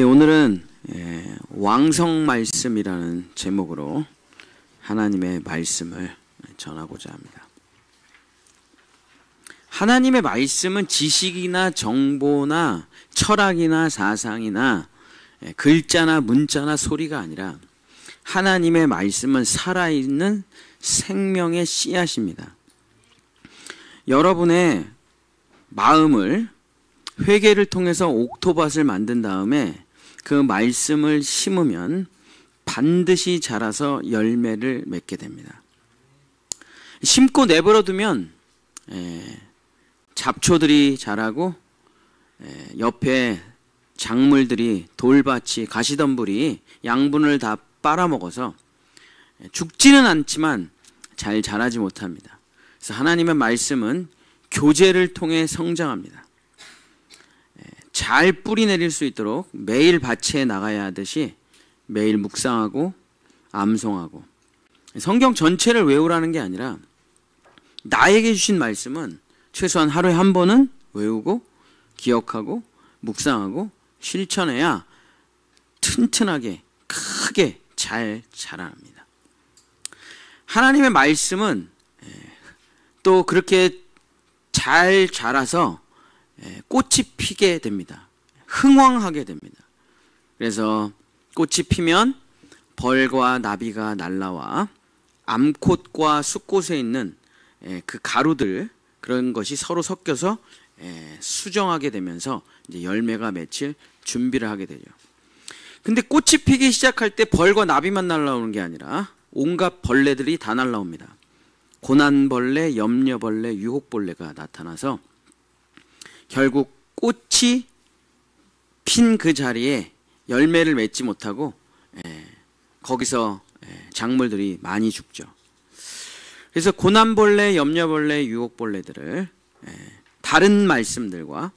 오늘은 왕성 말씀이라는 제목으로 하나님의 말씀을 전하고자 합니다. 하나님의 말씀은 지식이나 정보나 철학이나 사상이나 글자나 문자나 소리가 아니라 하나님의 말씀은 살아있는 생명의 씨앗입니다. 여러분의 마음을 회개를 통해서 옥토밭을 만든 다음에 그 말씀을 심으면 반드시 자라서 열매를 맺게 됩니다. 심고 내버려두면 잡초들이 자라고 옆에 작물들이, 돌밭이, 가시덤불이 양분을 다 빨아먹어서 죽지는 않지만 잘 자라지 못합니다. 그래서 하나님의 말씀은 교제를 통해 성장합니다. 잘 뿌리 내릴 수 있도록 매일 밭에 나가야 하듯이 매일 묵상하고 암송하고, 성경 전체를 외우라는 게 아니라 나에게 주신 말씀은 최소한 하루에 한 번은 외우고 기억하고 묵상하고 실천해야 튼튼하게 크게 잘 자랍니다. 하나님의 말씀은 또 그렇게 잘 자라서 꽃이 피게 됩니다. 흥왕하게 됩니다. 그래서 꽃이 피면 벌과 나비가 날라와 암꽃과 숫꽃에 있는 그 가루들, 그런 것이 서로 섞여서 수정하게 되면서 이제 열매가 맺힐 준비를 하게 되죠. 근데 꽃이 피기 시작할 때 벌과 나비만 날라오는 게 아니라 온갖 벌레들이 다 날라옵니다. 고난벌레, 염려벌레, 유혹벌레가 나타나서 결국 꽃이 핀 그 자리에 열매를 맺지 못하고 거기서 작물들이 많이 죽죠. 그래서 고난벌레, 염려벌레, 유혹벌레들을 다른 말씀들과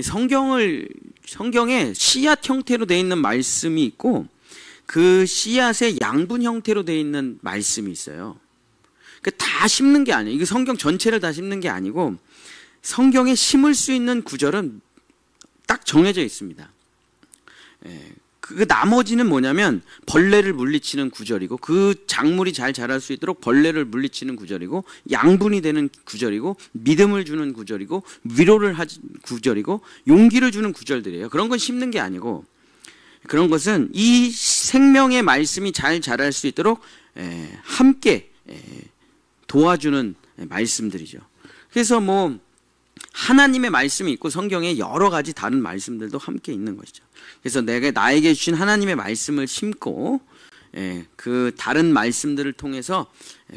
성경에 씨앗 형태로 되어 있는 말씀이 있고 그 씨앗의 양분 형태로 되어 있는 말씀이 있어요. 그러니까 다 심는 게 아니에요. 이거 성경 전체를 다 심는 게 아니고 성경에 심을 수 있는 구절은 딱 정해져 있습니다. 그 나머지는 뭐냐면 벌레를 물리치는 구절이고, 그 작물이 잘 자랄 수 있도록 벌레를 물리치는 구절이고, 양분이 되는 구절이고, 믿음을 주는 구절이고, 위로를 하는 구절이고, 용기를 주는 구절들이에요. 그런 건 심는 게 아니고, 그런 것은 이 생명의 말씀이 잘 자랄 수 있도록 함께 도와주는 말씀들이죠. 그래서 하나님의 말씀이 있고 성경에 여러 가지 다른 말씀들도 함께 있는 것이죠. 그래서 나에게 주신 하나님의 말씀을 심고 그 다른 말씀들을 통해서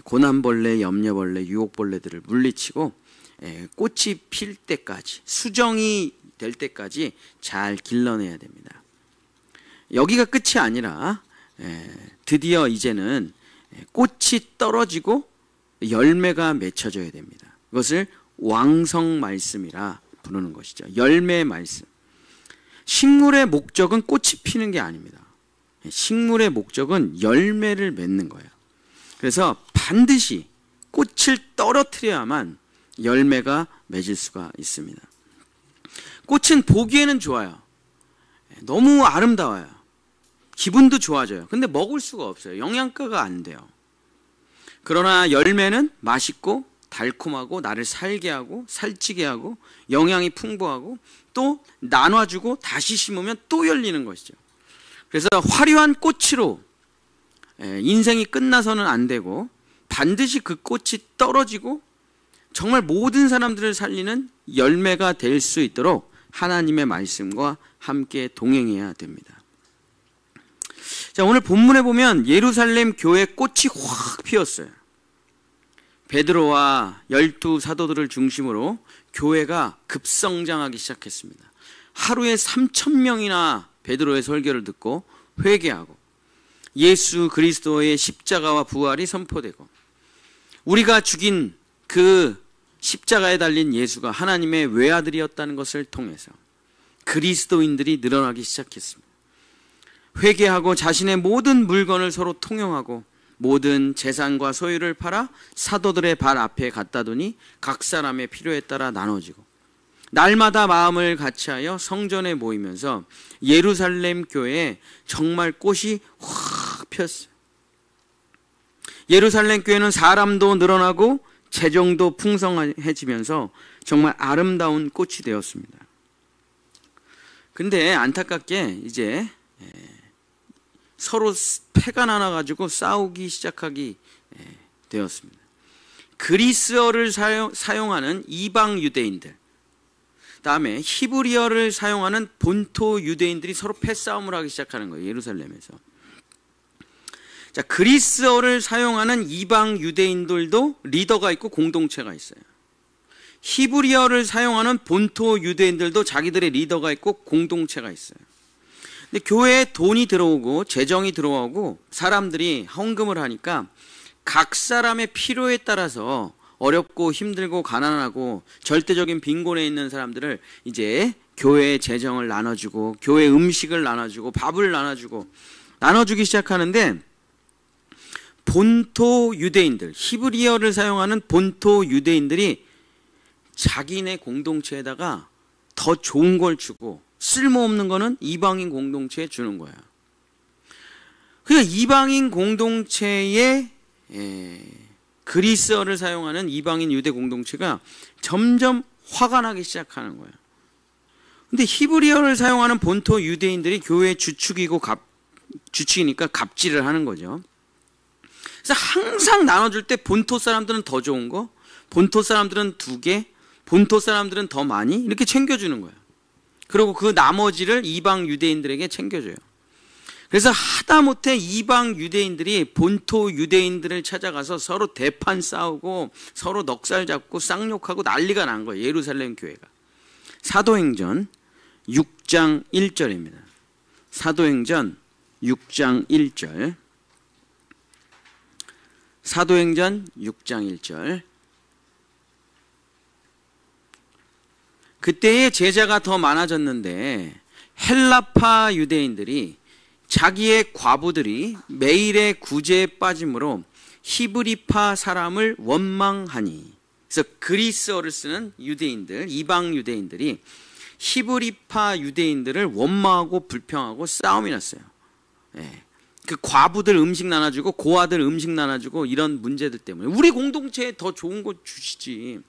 고난벌레, 염려벌레, 유혹벌레들을 물리치고 꽃이 필 때까지, 수정이 될 때까지 잘 길러내야 됩니다. 여기가 끝이 아니라 드디어 이제는 꽃이 떨어지고 열매가 맺혀져야 됩니다. 그것을 왕성 말씀이라 부르는 것이죠. 열매의 말씀. 식물의 목적은 꽃이 피는 게 아닙니다. 식물의 목적은 열매를 맺는 거예요. 그래서 반드시 꽃을 떨어뜨려야만 열매가 맺을 수가 있습니다. 꽃은 보기에는 좋아요. 너무 아름다워요. 기분도 좋아져요. 근데 먹을 수가 없어요. 영양가가 안 돼요. 그러나 열매는 맛있고 달콤하고 나를 살게 하고 살찌게 하고 영양이 풍부하고 또 나눠주고 다시 심으면 또 열리는 것이죠. 그래서 화려한 꽃으로 인생이 끝나서는 안 되고 반드시 그 꽃이 떨어지고 정말 모든 사람들을 살리는 열매가 될 수 있도록 하나님의 말씀과 함께 동행해야 됩니다. 자, 오늘 본문에 보면 예루살렘 교회 꽃이 확 피었어요. 베드로와 12 사도들을 중심으로 교회가 급성장하기 시작했습니다. 하루에 3,000명이나 베드로의 설교를 듣고 회개하고 예수 그리스도의 십자가와 부활이 선포되고, 우리가 죽인 그 십자가에 달린 예수가 하나님의 외아들이었다는 것을 통해서 그리스도인들이 늘어나기 시작했습니다. 회개하고 자신의 모든 물건을 서로 통용하고 모든 재산과 소유를 팔아 사도들의 발 앞에 갖다 두니 각 사람의 필요에 따라 나눠지고, 날마다 마음을 같이하여 성전에 모이면서 예루살렘 교회에 정말 꽃이 확 폈어요. 예루살렘 교회는 사람도 늘어나고 재정도 풍성해지면서 정말 아름다운 꽃이 되었습니다. 근데 안타깝게 이제 서로 패가 나눠가지고 싸우기 시작하기 되었습니다. 그리스어를 사용하는 이방 유대인들, 다음에 히브리어를 사용하는 본토 유대인들이 서로 패싸움을 하기 시작하는 거예요. 예루살렘에서. 자, 그리스어를 사용하는 이방 유대인들도 리더가 있고 공동체가 있어요. 히브리어를 사용하는 본토 유대인들도 자기들의 리더가 있고 공동체가 있어요. 근데 교회에 돈이 들어오고 재정이 들어오고 사람들이 헌금을 하니까 각 사람의 필요에 따라서 어렵고 힘들고 가난하고 절대적인 빈곤에 있는 사람들을 이제 교회의 재정을 나눠주고 교회 음식을 나눠주고 밥을 나눠주기 시작하는데, 본토 유대인들, 히브리어를 사용하는 본토 유대인들이 자기네 공동체에다가 더 좋은 걸 주고 쓸모없는 거는 이방인 공동체에 주는 거야. 그러니까 이방인 공동체에 그리스어를 사용하는 이방인 유대 공동체가 점점 화가 나기 시작하는 거예요. 근데 히브리어를 사용하는 본토 유대인들이 교회의 주축이니까 갑질을 하는 거죠. 그래서 항상 나눠줄 때 본토 사람들은 더 좋은 거, 본토 사람들은 2개, 본토 사람들은 더 많이 이렇게 챙겨주는 거예요. 그리고 그 나머지를 이방 유대인들에게 챙겨줘요. 그래서 하다못해 이방 유대인들이 본토 유대인들을 찾아가서 서로 대판 싸우고 서로 넉살 잡고 쌍욕하고 난리가 난 거예요. 예루살렘 교회가. 사도행전 6장 1절입니다. 사도행전 6장 1절. 사도행전 6장 1절. 그때의 제자가 더 많아졌는데 헬라파 유대인들이 자기의 과부들이 매일의 구제에 빠짐으로 히브리파 사람을 원망하니, 그래서 그리스어를 쓰는 유대인들, 이방 유대인들이 히브리파 유대인들을 원망하고 불평하고 싸움이 났어요. 그 과부들 음식 나눠주고 고아들 음식 나눠주고 이런 문제들 때문에 우리 공동체에 더 좋은 거 주시지.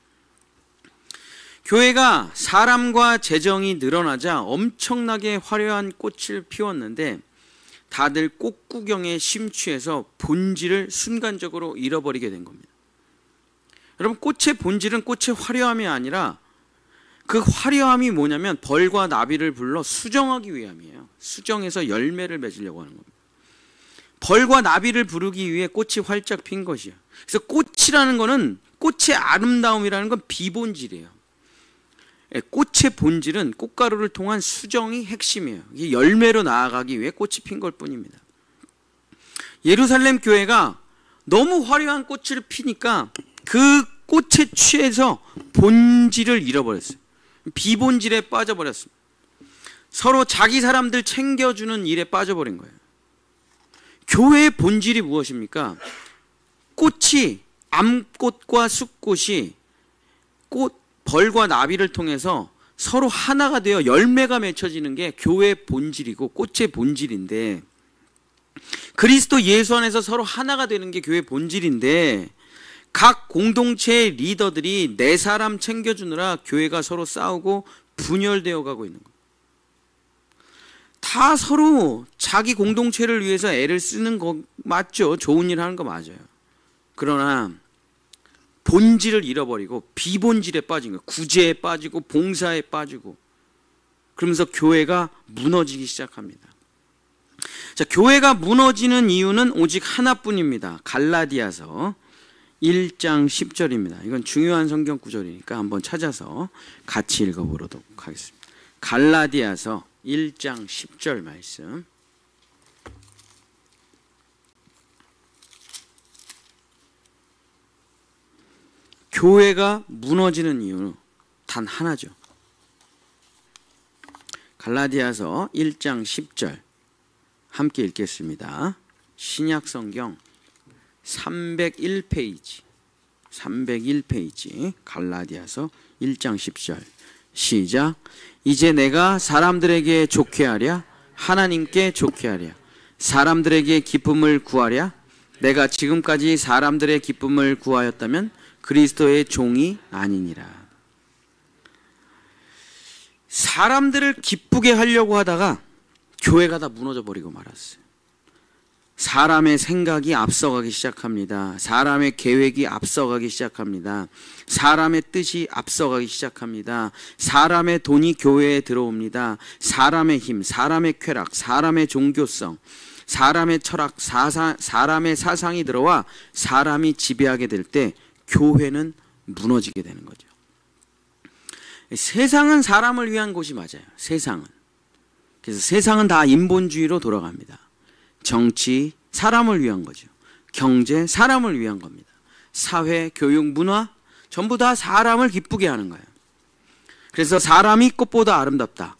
교회가 사람과 재정이 늘어나자 엄청나게 화려한 꽃을 피웠는데 다들 꽃 구경에 심취해서 본질을 순간적으로 잃어버리게 된 겁니다. 여러분, 꽃의 본질은 꽃의 화려함이 아니라 그 화려함이 뭐냐면 벌과 나비를 불러 수정하기 위함이에요. 수정해서 열매를 맺으려고 하는 겁니다. 벌과 나비를 부르기 위해 꽃이 활짝 핀 것이에요. 그래서 꽃이라는 거는, 꽃의 아름다움이라는 건 비본질이에요. 꽃의 본질은 꽃가루를 통한 수정이 핵심이에요. 이게 열매로 나아가기 위해 꽃이 핀 걸 뿐입니다. 예루살렘 교회가 너무 화려한 꽃을 피니까 그 꽃에 취해서 본질을 잃어버렸어요. 비본질에 빠져버렸습니다. 서로 자기 사람들 챙겨주는 일에 빠져버린 거예요. 교회의 본질이 무엇입니까? 꽃이, 암꽃과 숫꽃이 벌과 나비를 통해서 서로 하나가 되어 열매가 맺혀지는 게 교회의 본질이고 꽃의 본질인데, 그리스도 예수 안에서 서로 하나가 되는 게 교회의 본질인데, 각 공동체의 리더들이 내 사람 챙겨주느라 교회가 서로 싸우고 분열되어 가고 있는 거예요. 다 서로 자기 공동체를 위해서 애를 쓰는 거 맞죠? 좋은 일 하는 거 맞아요. 그러나 본질을 잃어버리고 비본질에 빠진 거예요. 구제에 빠지고 봉사에 빠지고, 그러면서 교회가 무너지기 시작합니다. 자, 교회가 무너지는 이유는 오직 하나뿐입니다. 갈라디아서 1장 10절입니다. 이건 중요한 성경 구절이니까 한번 찾아서 같이 읽어보도록 하겠습니다. 갈라디아서 1장 10절 말씀. 교회가 무너지는 이유는 단 하나죠. 갈라디아서 1장 10절 함께 읽겠습니다. 신약성경 301페이지 갈라디아서 1장 10절 시작. 이제 내가 사람들에게 좋게 하랴? 하나님께 좋게 하랴? 사람들에게 기쁨을 구하랴? 내가 지금까지 사람들의 기쁨을 구하였다면 그리스도의 종이 아니니라. 사람들을 기쁘게 하려고 하다가 교회가 다 무너져 버리고 말았어요. 사람의 생각이 앞서가기 시작합니다. 사람의 계획이 앞서가기 시작합니다. 사람의 뜻이 앞서가기 시작합니다. 사람의 돈이 교회에 들어옵니다. 사람의 힘, 사람의 쾌락, 사람의 종교성, 사람의 철학, 사람의 사상이 들어와 사람이 지배하게 될 때 교회는 무너지게 되는 거죠. 세상은 사람을 위한 곳이 맞아요. 세상은. 그래서 세상은 다 인본주의로 돌아갑니다. 정치, 사람을 위한 거죠. 경제, 사람을 위한 겁니다. 사회, 교육, 문화, 전부 다 사람을 기쁘게 하는 거예요. 그래서 사람이 꽃보다 아름답다.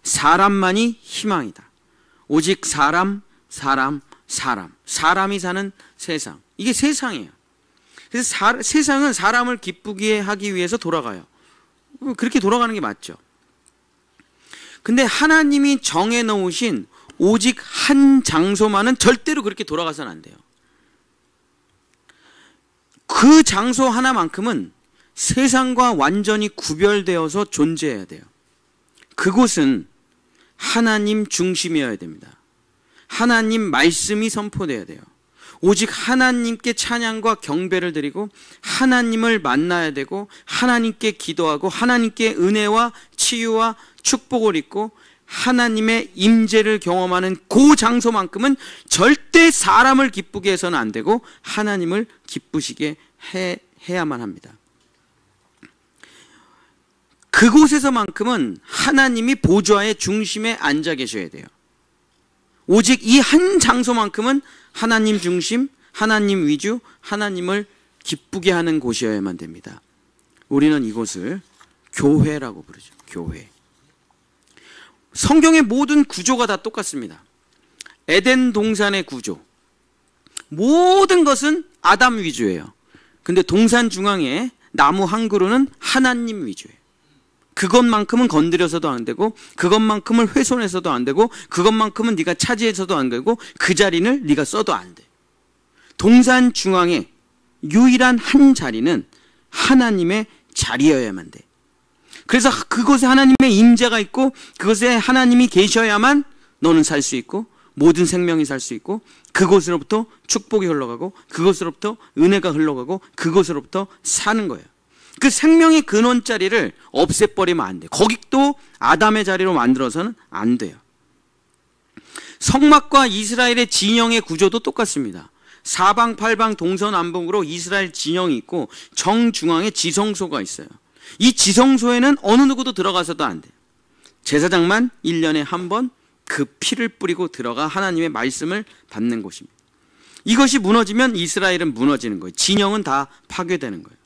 사람만이 희망이다. 오직 사람, 사람, 사람. 사람이 사는 세상. 이게 세상이에요. 그래서 세상은 사람을 기쁘게 하기 위해서 돌아가요. 그렇게 돌아가는 게 맞죠. 근데 하나님이 정해 놓으신 오직 한 장소만은 절대로 그렇게 돌아가서는 안 돼요. 그 장소 하나만큼은 세상과 완전히 구별되어서 존재해야 돼요. 그곳은 하나님 중심이어야 됩니다. 하나님 말씀이 선포돼야 돼요. 오직 하나님께 찬양과 경배를 드리고 하나님을 만나야 되고 하나님께 기도하고 하나님께 은혜와 치유와 축복을 입고 하나님의 임재를 경험하는 그 장소만큼은 절대 사람을 기쁘게 해서는 안 되고 하나님을 기쁘시게 해야만 합니다. 그곳에서만큼은 하나님이 보좌의 중심에 앉아 계셔야 돼요. 오직 이 한 장소만큼은 하나님 중심, 하나님 위주, 하나님을 기쁘게 하는 곳이어야만 됩니다. 우리는 이곳을 교회라고 부르죠. 교회. 성경의 모든 구조가 다 똑같습니다. 에덴 동산의 구조. 모든 것은 아담 위주예요. 근데 동산 중앙에 나무 한 그루는 하나님 위주예요. 그것만큼은 건드려서도 안 되고 그것만큼은 훼손해서도 안 되고 그것만큼은 네가 차지해서도 안 되고 그 자리를 네가 써도 안 돼. 동산 중앙에 유일한 한 자리는 하나님의 자리여야만 돼. 그래서 그곳에 하나님의 임재가 있고 그곳에 하나님이 계셔야만 너는 살 수 있고 모든 생명이 살 수 있고 그곳으로부터 축복이 흘러가고 그곳으로부터 은혜가 흘러가고 그곳으로부터 사는 거예요. 그 생명의 근원 자리를 없애버리면 안 돼. 거기 또 아담의 자리로 만들어서는 안 돼요. 성막과 이스라엘의 진영의 구조도 똑같습니다. 사방팔방 동서남북으로 이스라엘 진영이 있고 정중앙에 지성소가 있어요. 이 지성소에는 어느 누구도 들어가서도 안 돼요. 제사장만 1년에 한 번 그 피를 뿌리고 들어가 하나님의 말씀을 받는 곳입니다. 이것이 무너지면 이스라엘은 무너지는 거예요. 진영은 다 파괴되는 거예요.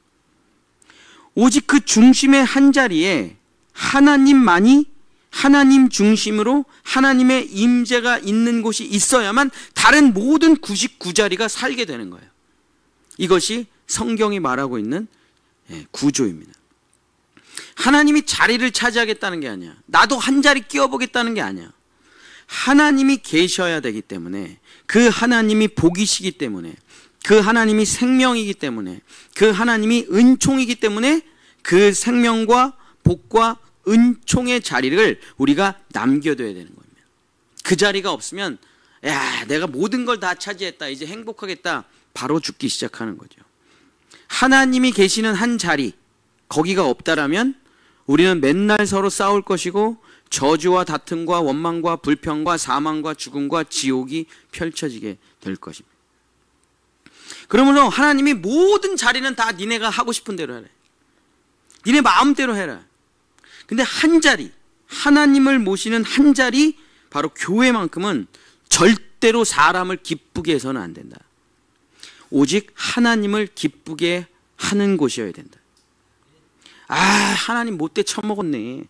오직 그 중심의 한 자리에 하나님만이 하나님 중심으로 하나님의 임재가 있는 곳이 있어야만 다른 모든 99자리가 살게 되는 거예요. 이것이 성경이 말하고 있는 구조입니다. 하나님이 자리를 차지하겠다는 게 아니야. 나도 한 자리 끼워보겠다는 게 아니야. 하나님이 계셔야 되기 때문에 그 하나님이 복이시기 때문에 그 하나님이 생명이기 때문에 그 하나님이 은총이기 때문에 그 생명과 복과 은총의 자리를 우리가 남겨둬야 되는 겁니다. 그 자리가 없으면 야 내가 모든 걸 다 차지했다 이제 행복하겠다 바로 죽기 시작하는 거죠. 하나님이 계시는 한 자리 거기가 없다라면 우리는 맨날 서로 싸울 것이고 저주와 다툼과 원망과 불평과 사망과 죽음과 지옥이 펼쳐지게 될 것입니다. 그러므로 하나님이 모든 자리는 다 니네가 하고 싶은 대로 해라. 니네 마음대로 해라. 근데 한 자리, 하나님을 모시는 한 자리, 바로 교회만큼은 절대로 사람을 기쁘게 해서는 안 된다. 오직 하나님을 기쁘게 하는 곳이어야 된다. 아, 하나님 못돼 처먹었네.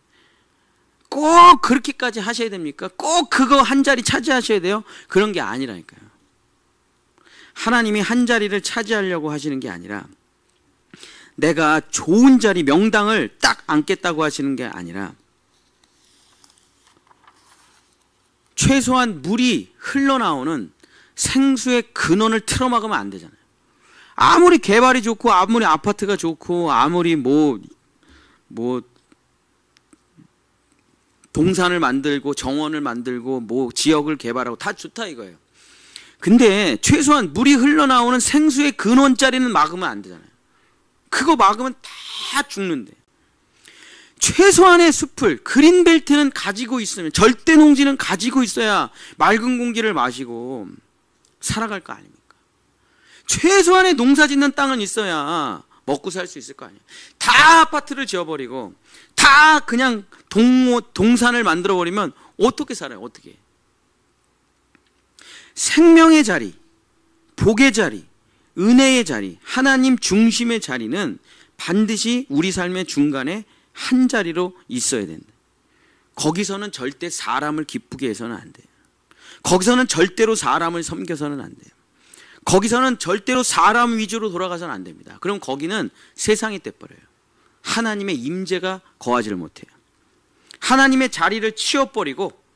꼭 그렇게까지 하셔야 됩니까? 꼭 그거 한 자리 차지하셔야 돼요? 그런 게 아니라니까요. 하나님이 한 자리를 차지하려고 하시는 게 아니라 내가 좋은 자리, 명당을 딱 앉겠다고 하시는 게 아니라 최소한 물이 흘러나오는 생수의 근원을 틀어막으면 안 되잖아요. 아무리 개발이 좋고 아무리 아파트가 좋고 아무리 뭐 동산을 만들고 정원을 만들고 뭐 지역을 개발하고 다 좋다 이거예요. 근데 최소한 물이 흘러나오는 생수의 근원자리는 막으면 안 되잖아요. 그거 막으면 다 죽는데. 최소한의 숲을, 그린벨트는 가지고 있으면, 절대 농지는 가지고 있어야 맑은 공기를 마시고 살아갈 거 아닙니까? 최소한의 농사 짓는 땅은 있어야 먹고 살 수 있을 거 아니에요. 다 아파트를 지어버리고 다 그냥 동산을 만들어버리면 어떻게 살아요? 어떻게? 생명의 자리, 복의 자리, 은혜의 자리, 하나님 중심의 자리는 반드시 우리 삶의 중간에 한 자리로 있어야 된다. 거기서는 절대 사람을 기쁘게 해서는 안 돼요. 거기서는 절대로 사람을 섬겨서는 안 돼요. 거기서는 절대로 사람 위주로 돌아가서는 안 됩니다. 그럼 거기는 세상이 돼버려요. 하나님의 임재가 거하지를 못해요. 하나님의 자리를 치워버리고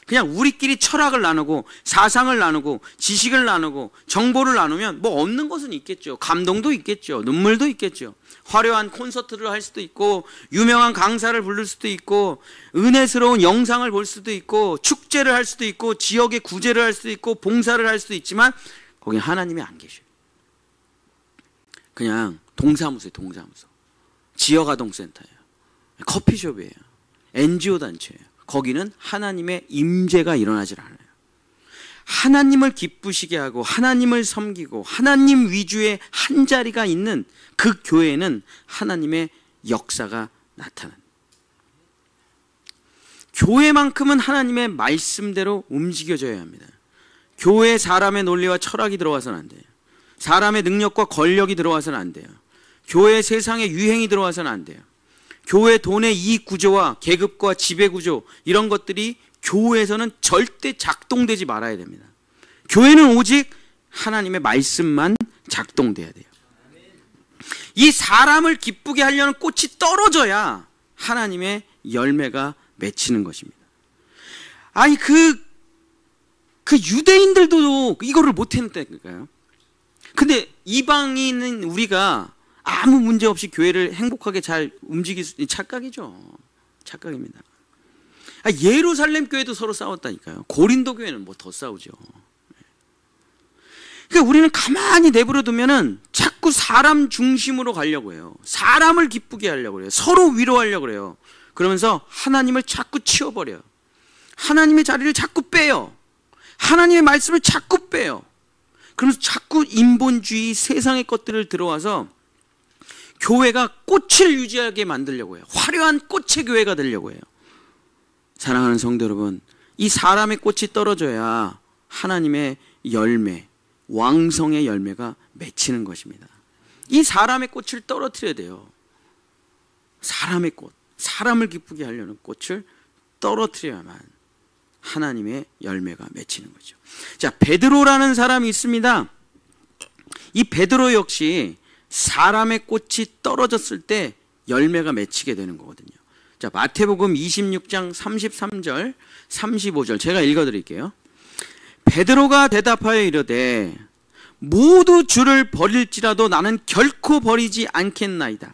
그냥 우리끼리 철학을 나누고 사상을 나누고 지식을 나누고 정보를 나누면 뭐 없는 것은 있겠죠. 감동도 있겠죠. 눈물도 있겠죠. 화려한 콘서트를 할 수도 있고 유명한 강사를 부를 수도 있고 은혜스러운 영상을 볼 수도 있고 축제를 할 수도 있고 지역의 구제를 할 수도 있고 봉사를 할 수도 있지만 거기는 하나님이 안 계셔요. 그냥 동사무소예요. 동사무소. 지역아동센터예요. 커피숍이에요. NGO 단체예요. 거기는 하나님의 임재가 일어나질 않아요. 하나님을 기쁘시게 하고 하나님을 섬기고 하나님 위주의 한 자리가 있는 그 교회에는 하나님의 역사가 나타납니다. 교회만큼은 하나님의 말씀대로 움직여져야 합니다. 교회에 사람의 논리와 철학이 들어와서는 안 돼요. 사람의 능력과 권력이 들어와서는 안 돼요. 교회 세상의 유행이 들어와서는 안 돼요. 교회 돈의 이익 구조와 계급과 지배 구조 이런 것들이 교회에서는 절대 작동되지 말아야 됩니다. 교회는 오직 하나님의 말씀만 작동돼야 돼요. 이 사람을 기쁘게 하려는 꽃이 떨어져야 하나님의 열매가 맺히는 것입니다. 아니 그 유대인들도 이거를 못했다니까요. 근데 이방인은 우리가 아무 문제 없이 교회를 행복하게 잘 움직일 수 있는 착각이죠. 착각입니다. 예루살렘 교회도 서로 싸웠다니까요. 고린도 교회는 뭐 더 싸우죠. 그러니까 우리는 가만히 내버려 두면은 자꾸 사람 중심으로 가려고 해요. 사람을 기쁘게 하려고 해요. 서로 위로하려고 해요. 그러면서 하나님을 자꾸 치워버려요. 하나님의 자리를 자꾸 빼요. 하나님의 말씀을 자꾸 빼요. 그러면서 자꾸 인본주의 세상의 것들을 들어와서 교회가 꽃을 유지하게 만들려고 해요. 화려한 꽃의 교회가 되려고 해요. 사랑하는 성도 여러분, 이 사람의 꽃이 떨어져야 하나님의 열매, 왕성의 열매가 맺히는 것입니다. 이 사람의 꽃을 떨어뜨려야 돼요. 사람의 꽃, 사람을 기쁘게 하려는 꽃을 떨어뜨려야만 하나님의 열매가 맺히는 거죠. 자, 베드로라는 사람이 있습니다. 이 베드로 역시 사람의 꽃이 떨어졌을 때 열매가 맺히게 되는 거거든요. 자, 마태복음 26장 33절, 35절 제가 읽어드릴게요. 베드로가 대답하여 이르되 모두 주를 버릴지라도 나는 결코 버리지 않겠나이다.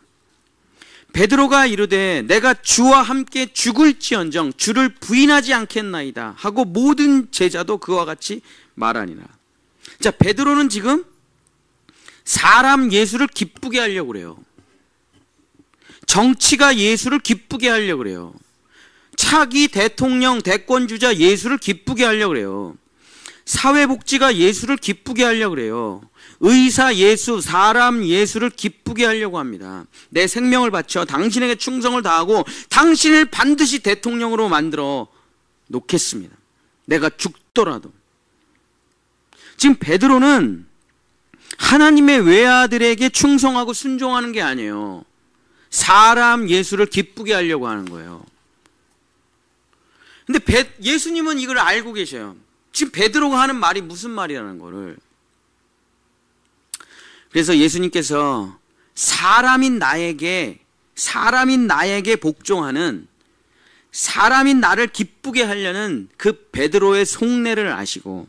베드로가 이르되 내가 주와 함께 죽을지언정 주를 부인하지 않겠나이다 하고 모든 제자도 그와 같이 말하니라. 자, 베드로는 지금 사람 예수를 기쁘게 하려고 그래요. 정치가 예수를 기쁘게 하려고 그래요. 차기 대통령 대권주자 예수를 기쁘게 하려고 그래요. 사회복지가 예수를 기쁘게 하려고 그래요. 의사 예수, 사람 예수를 기쁘게 하려고 합니다. 내 생명을 바쳐 당신에게 충성을 다하고 당신을 반드시 대통령으로 만들어 놓겠습니다. 내가 죽더라도. 지금 베드로는 하나님의 외아들에게 충성하고 순종하는 게 아니에요. 사람 예수를 기쁘게 하려고 하는 거예요. 근데 예수님은 이걸 알고 계셔요. 지금 베드로가 하는 말이 무슨 말이라는 거를. 그래서 예수님께서 사람인 나에게 복종하는, 사람인 나를 기쁘게 하려는 그 베드로의 속내를 아시고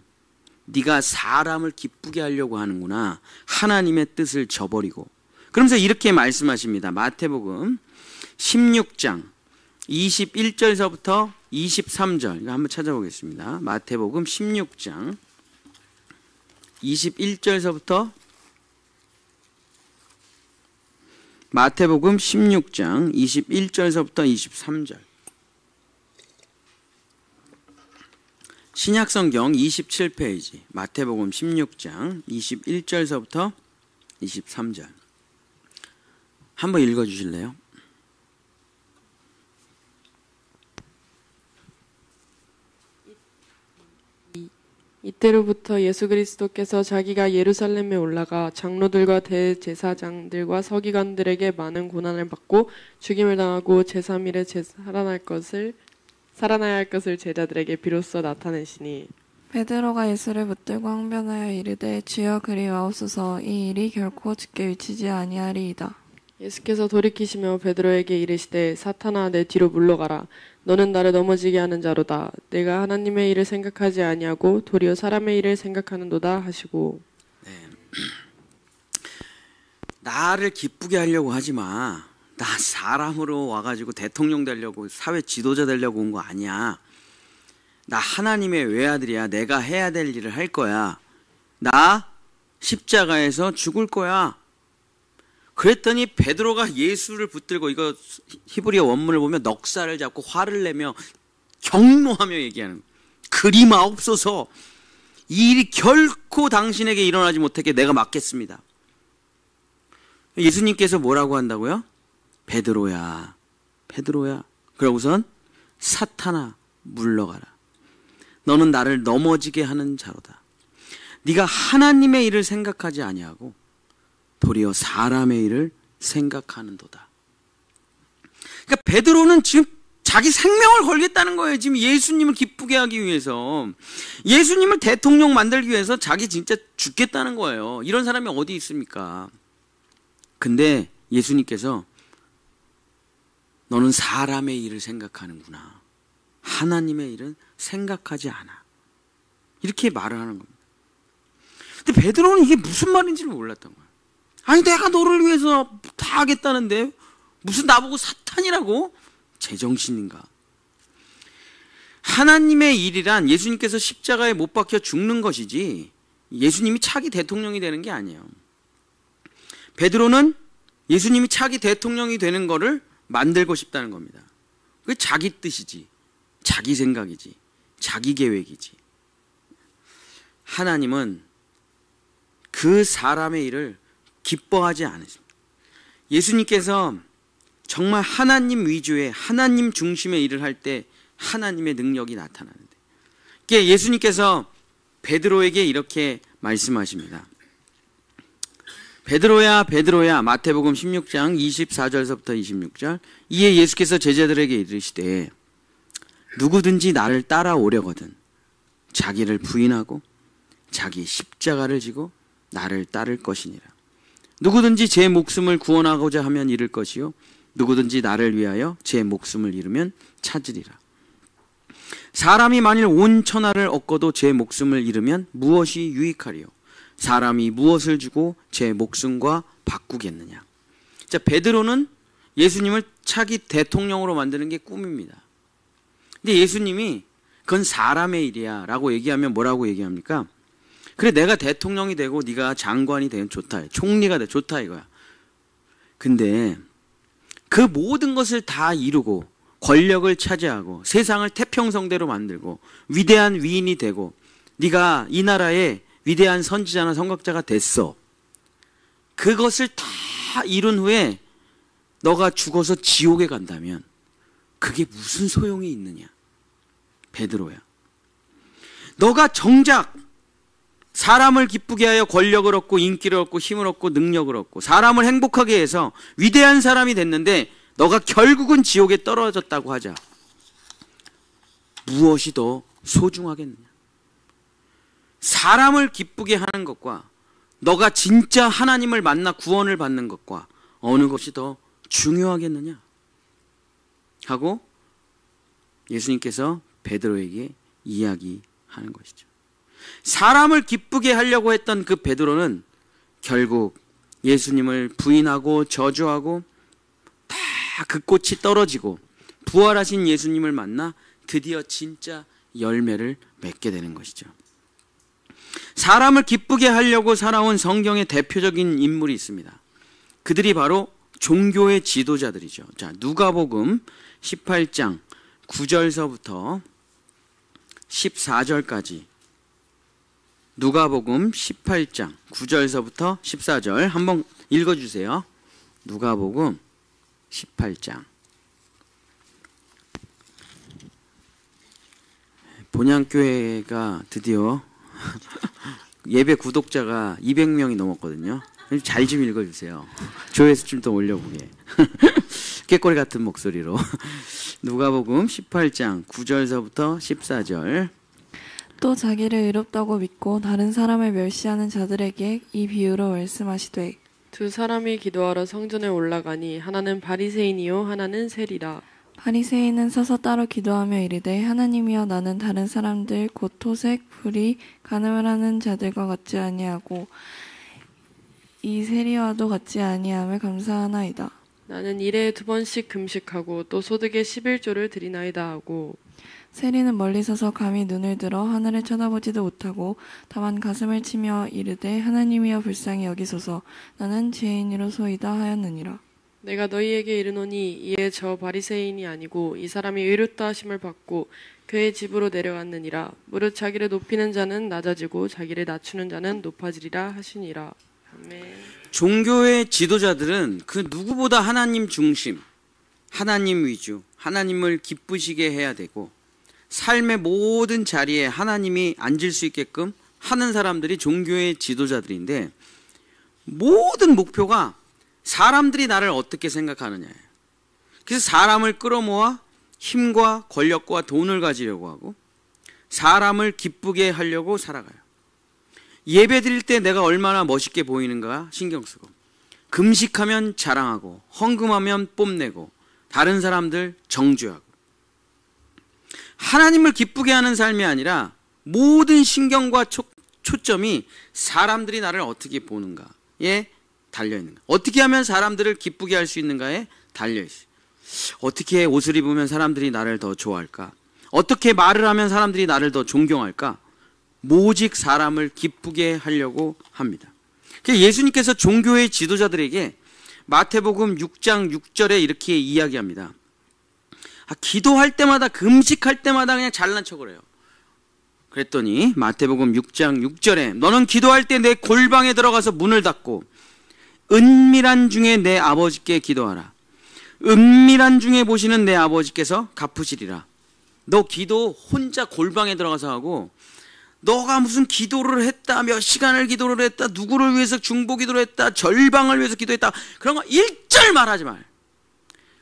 네가 사람을 기쁘게 하려고 하는구나. 하나님의 뜻을 저버리고. 그러면서 이렇게 말씀하십니다. 마태복음 16장 21절서부터 23절. 이거 한번 찾아보겠습니다. 마태복음 16장 21절서부터 마태복음 16장 21절서부터 23절. 신약성경 27페이지 마태복음 16장 21절서부터 23절. 한번 읽어주실래요? 이때로부터 예수 그리스도께서 자기가 예루살렘에 올라가 장로들과 대제사장들과 서기관들에게 많은 고난을 받고 죽임을 당하고 제3일에 살아나야 할 것을 제자들에게 비로소 나타내시니 베드로가 예수를 붙들고 항변하여 이르되 주여 그리 와옵소서. 이 일이 결코 주께 미치지 아니하리이다. 예수께서 돌이키시며 베드로에게 이르시되 사탄아 내 뒤로 물러가라. 너는 나를 넘어지게 하는 자로다. 내가 하나님의 일을 생각하지 아니하고 도리어 사람의 일을 생각하는도다 하시고. 네. 나를 기쁘게 하려고 하지 마. 나 사람으로 와가지고 대통령 되려고, 사회 지도자 되려고 온 거 아니야. 나 하나님의 외아들이야. 내가 해야 될 일을 할 거야. 나 십자가에서 죽을 거야. 그랬더니 베드로가 예수를 붙들고, 이거 히브리어 원문을 보면 넉살을 잡고 화를 내며 경노하며 얘기하는 거예요. 그리 마옵소서. 이 일이 결코 당신에게 일어나지 못하게 내가 막겠습니다. 예수님께서 뭐라고 한다고요? 베드로야, 베드로야. 그러고선 사탄아 물러가라. 너는 나를 넘어지게 하는 자로다. 네가 하나님의 일을 생각하지 아니하고 도리어 사람의 일을 생각하는도다. 그러니까 베드로는 지금 자기 생명을 걸겠다는 거예요. 지금 예수님을 기쁘게 하기 위해서, 예수님을 대통령 만들기 위해서 자기 진짜 죽겠다는 거예요. 이런 사람이 어디 있습니까? 근데 예수님께서 너는 사람의 일을 생각하는구나. 하나님의 일은 생각하지 않아. 이렇게 말을 하는 겁니다. 근데 베드로는 이게 무슨 말인지를 몰랐던 거예요. 아니 내가 너를 위해서 다 하겠다는데 무슨 나보고 사탄이라고? 제정신인가? 하나님의 일이란 예수님께서 십자가에 못 박혀 죽는 것이지 예수님이 차기 대통령이 되는 게 아니에요. 베드로는 예수님이 차기 대통령이 되는 거를 만들고 싶다는 겁니다. 그게 자기 뜻이지, 자기 생각이지, 자기 계획이지. 하나님은 그 사람의 일을 기뻐하지 않으십니다. 예수님께서 정말 하나님 위주의, 하나님 중심의 일을 할 때 하나님의 능력이 나타나는데, 예수님께서 베드로에게 이렇게 말씀하십니다. 베드로야 베드로야, 마태복음 16장 24절서부터 26절. 이에 예수께서 제자들에게 이르시되 누구든지 나를 따라오려거든 자기를 부인하고 자기 십자가를 지고 나를 따를 것이니라. 누구든지 제 목숨을 구원하고자 하면 잃을 것이요 누구든지 나를 위하여 제 목숨을 잃으면 찾으리라. 사람이 만일 온 천하를 얻고도 제 목숨을 잃으면 무엇이 유익하리요? 사람이 무엇을 주고 제 목숨과 바꾸겠느냐? 자, 베드로는 예수님을 차기 대통령으로 만드는 게 꿈입니다. 근데 예수님이 그건 사람의 일이야 라고 얘기하면 뭐라고 얘기합니까? 그래, 내가 대통령이 되고 네가 장관이 되면 좋다, 총리가 돼 좋다 이거야. 근데 그 모든 것을 다 이루고 권력을 차지하고 세상을 태평성대로 만들고 위대한 위인이 되고 네가 이 나라의 위대한 선지자나 선각자가 됐어. 그것을 다 이룬 후에 너가 죽어서 지옥에 간다면 그게 무슨 소용이 있느냐? 베드로야, 너가 정작 사람을 기쁘게 하여 권력을 얻고 인기를 얻고 힘을 얻고 능력을 얻고 사람을 행복하게 해서 위대한 사람이 됐는데 너가 결국은 지옥에 떨어졌다고 하자. 무엇이 더 소중하겠느냐? 사람을 기쁘게 하는 것과 너가 진짜 하나님을 만나 구원을 받는 것과 어느 것이 더 중요하겠느냐 하고 예수님께서 베드로에게 이야기하는 것이죠. 사람을 기쁘게 하려고 했던 그 베드로는 결국 예수님을 부인하고 저주하고 다 그 꽃이 떨어지고 부활하신 예수님을 만나 드디어 진짜 열매를 맺게 되는 것이죠. 사람을 기쁘게 하려고 살아온 성경의 대표적인 인물이 있습니다. 그들이 바로 종교의 지도자들이죠. 자, 누가복음 18장 9절서부터 14절까지 누가복음 18장 9절서부터 14절 한번 읽어주세요. 누가복음 18장. 본향교회가 드디어 예배 구독자가 200명이 넘었거든요. 잘 좀 읽어주세요. 조회수 좀 더 올려보게. 깨꼬리 같은 목소리로. 누가복음 18장 9절서부터 14절. 또 자기를 의롭다고 믿고 다른 사람을 멸시하는 자들에게 이 비유로 말씀하시되 두 사람이 기도하러 성전에 올라가니 하나는 바리새인이요 하나는 세리라. 바리새인은 서서 따로 기도하며 이르되 하나님이여 나는 다른 사람들 곧 토색, 불의, 간음을 하는 자들과 같지 아니하고 이 세리와도 같지 아니함을 감사하나이다. 나는 일에 2번씩 금식하고 또 소득의 11조를 드리나이다 하고 세리는 멀리 서서 감히 눈을 들어 하늘을 쳐다보지도 못하고 다만 가슴을 치며 이르되 하나님이여 불쌍히 여기소서 나는 죄인이로소이다 하였느니라. 내가 너희에게 이르노니 이에 저 바리새인이 아니고 이 사람이 의롭다 하심을 받고 그의 집으로 내려갔느니라. 무릇 자기를 높이는 자는 낮아지고 자기를 낮추는 자는 높아지리라 하시니라. 아멘. 종교의 지도자들은 그 누구보다 하나님 중심, 하나님 위주, 하나님을 기쁘시게 해야 되고 삶의 모든 자리에 하나님이 앉을 수 있게끔 하는 사람들이 종교의 지도자들인데 모든 목표가 사람들이 나를 어떻게 생각하느냐예요. 그래서 사람을 끌어모아 힘과 권력과 돈을 가지려고 하고 사람을 기쁘게 하려고 살아가요. 예배 드릴 때 내가 얼마나 멋있게 보이는가 신경 쓰고 금식하면 자랑하고 헌금하면 뽐내고 다른 사람들 정죄하고 하나님을 기쁘게 하는 삶이 아니라 모든 신경과 초점이 사람들이 나를 어떻게 보는가에 달려있는 거예요. 어떻게 하면 사람들을 기쁘게 할 수 있는가에 달려있어요. 어떻게 옷을 입으면 사람들이 나를 더 좋아할까? 어떻게 말을 하면 사람들이 나를 더 존경할까? 오직 사람을 기쁘게 하려고 합니다. 예수님께서 종교의 지도자들에게 마태복음 6장 6절에 이렇게 이야기합니다. 기도할 때마다 금식할 때마다 그냥 잘난 척을 해요. 그랬더니 마태복음 6장 6절에 너는 기도할 때 내 골방에 들어가서 문을 닫고 은밀한 중에 내 아버지께 기도하라. 은밀한 중에 보시는 내 아버지께서 갚으시리라. 너 기도 혼자 골방에 들어가서 하고 너가 무슨 기도를 했다, 몇 시간을 기도를 했다, 누구를 위해서 중보 기도를 했다, 절방을 위해서 기도했다, 그런 거 일절 말하지 말.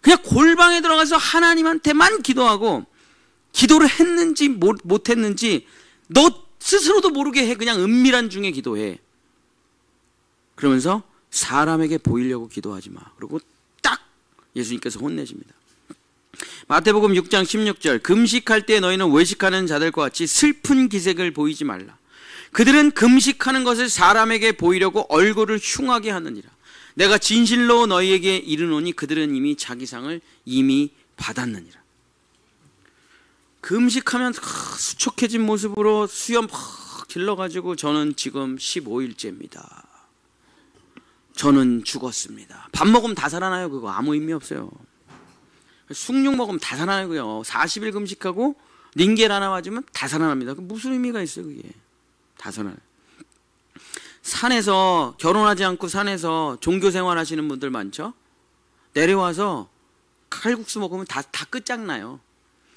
그냥 골방에 들어가서 하나님한테만 기도하고 기도를 했는지 못했는지 너 스스로도 모르게 해. 그냥 은밀한 중에 기도해. 그러면서 사람에게 보이려고 기도하지 마. 그리고 딱 예수님께서 혼내십니다. 마태복음 6장 16절 금식할 때 너희는 외식하는 자들과 같이 슬픈 기색을 보이지 말라. 그들은 금식하는 것을 사람에게 보이려고 얼굴을 흉하게 하느니라. 내가 진실로 너희에게 이르노니 그들은 이미 자기 상을 이미 받았느니라. 금식하면 수척해진 모습으로 수염 길러가지고 저는 지금 15일째입니다. 저는 죽었습니다. 밥 먹으면 다 살아나요. 그거 아무 의미 없어요. 숭늉 먹으면 다 살아나고요. 40일 금식하고 링겔 하나 맞으면 다 살아납니다. 무슨 의미가 있어요 그게. 다 살아나요. 산에서 결혼하지 않고 산에서 종교생활 하시는 분들 많죠. 내려와서 칼국수 먹으면 다 끝장나요.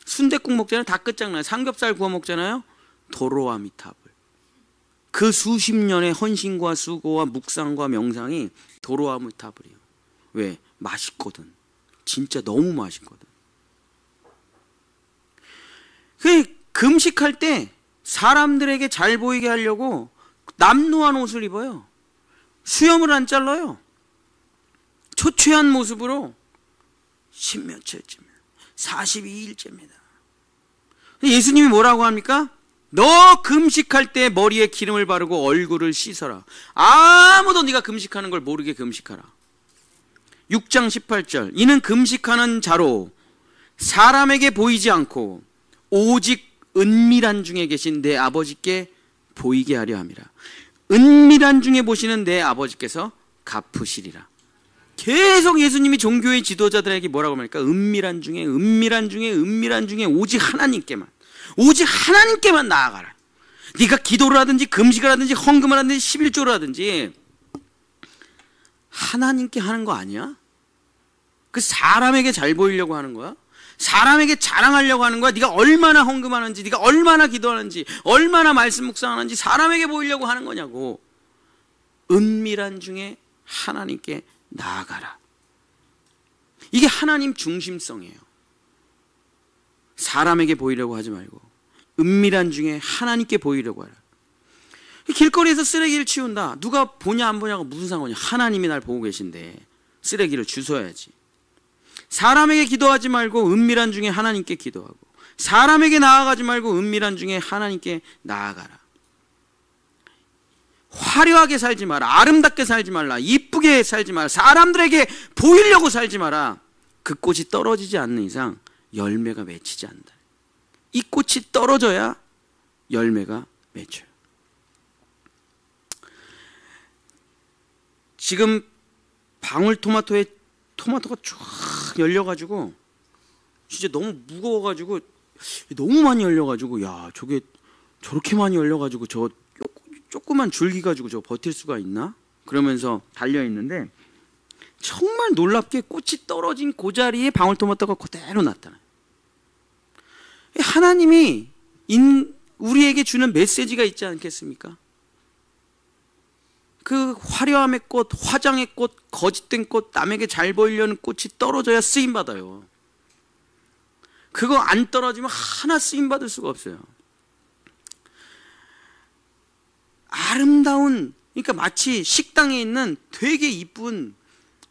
순댓국 먹잖아요. 다 끝장나요. 삼겹살 구워 먹잖아요. 도로아미타불. 그 수십 년의 헌신과 수고와 묵상과 명상이 도로아미타불이에요. 왜? 맛있거든. 진짜 너무 맛있거든. 금식할 때 사람들에게 잘 보이게 하려고 남루한 옷을 입어요. 수염을 안 잘라요. 초췌한 모습으로 10며칠째입니다. 42일째입니다. 예수님이 뭐라고 합니까? 너 금식할 때 머리에 기름을 바르고 얼굴을 씻어라. 아무도 네가 금식하는 걸 모르게 금식하라. 6장 18절. 이는 금식하는 자로 사람에게 보이지 않고 오직 은밀한 중에 계신 내 아버지께 보이게 하려 함이라. 은밀한 중에 보시는 내 아버지께서 갚으시리라. 계속 예수님이 종교의 지도자들에게 뭐라고 합니까? 은밀한 중에 오직 하나님께만 나아가라. 네가 기도를 하든지 금식을 하든지 헌금을 하든지 11조를 하든지 하나님께 하는 거 아니야? 그 사람에게 잘 보이려고 하는 거야? 사람에게 자랑하려고 하는 거야? 네가 얼마나 헌금하는지, 네가 얼마나 기도하는지, 얼마나 말씀 묵상하는지 사람에게 보이려고 하는 거냐고. 은밀한 중에 하나님께 나아가라. 이게 하나님 중심성이에요. 사람에게 보이려고 하지 말고 은밀한 중에 하나님께 보이려고 하라. 길거리에서 쓰레기를 치운다. 누가 보냐 안 보냐가 무슨 상관이야. 하나님이 날 보고 계신데 쓰레기를 주워야지. 사람에게 기도하지 말고 은밀한 중에 하나님께 기도하고, 사람에게 나아가지 말고 은밀한 중에 하나님께 나아가라. 화려하게 살지 마라. 아름답게 살지 말라. 이쁘게 살지 마라. 사람들에게 보이려고 살지 마라. 그 꽃이 떨어지지 않는 이상 열매가 맺히지 않는다. 이 꽃이 떨어져야 열매가 맺혀요. 지금 방울토마토에 토마토가 쫙 열려가지고 진짜 너무 무거워가지고 너무 많이 열려가지고, 야, 저게 저렇게 많이 열려가지고 저 조그만 줄기 가지고 저 버틸 수가 있나? 그러면서 달려있는데 정말 놀랍게 꽃이 떨어진 그 자리에 방울토마토가 그대로 나타나요. 하나님이 우리에게 주는 메시지가 있지 않겠습니까? 그 화려함의 꽃, 화장의 꽃, 거짓된 꽃, 남에게 잘 보이려는 꽃이 떨어져야 쓰임받아요. 그거 안 떨어지면 하나 쓰임받을 수가 없어요. 아름다운, 그러니까 마치 식당에 있는 되게 이쁜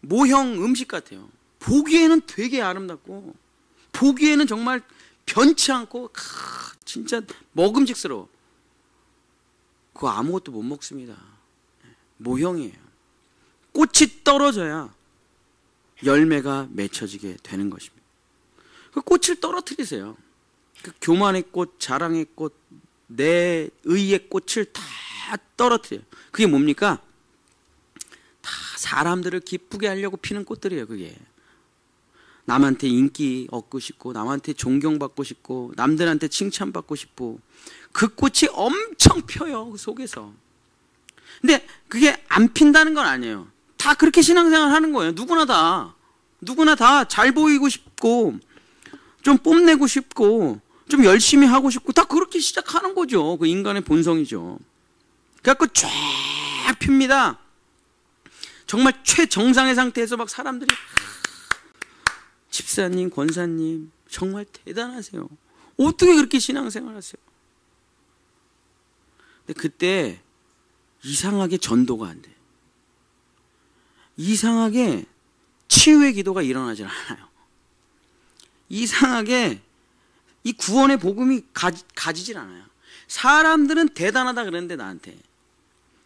모형 음식 같아요. 보기에는 되게 아름답고 보기에는 정말 변치 않고 진짜 먹음직스러워. 그거 아무것도 못 먹습니다. 모형이에요. 꽃이 떨어져야 열매가 맺혀지게 되는 것입니다. 그 꽃을 떨어뜨리세요. 그 교만의 꽃, 자랑의 꽃, 내 의의 꽃을 다 떨어뜨려요. 그게 뭡니까? 다 사람들을 기쁘게 하려고 피는 꽃들이에요. 그게 남한테 인기 얻고 싶고, 남한테 존경받고 싶고, 남들한테 칭찬받고 싶고, 그 꽃이 엄청 펴요. 그 속에서. 근데 그게 안 핀다는 건 아니에요. 다 그렇게 신앙생활 하는 거예요. 누구나 다 잘 보이고 싶고, 좀 뽐내고 싶고, 좀 열심히 하고 싶고, 다 그렇게 시작하는 거죠. 그 인간의 본성이죠. 그래갖고 쫙 핍니다. 정말 최정상의 상태에서 막 사람들이, 집사님, 권사님 정말 대단하세요. 어떻게 그렇게 신앙생활 하세요? 근데 그때 이상하게 전도가 안 돼요. 이상하게 치유의 기도가 일어나질 않아요. 이상하게 이 구원의 복음이 가지질 않아요. 사람들은 대단하다 그러는데 나한테.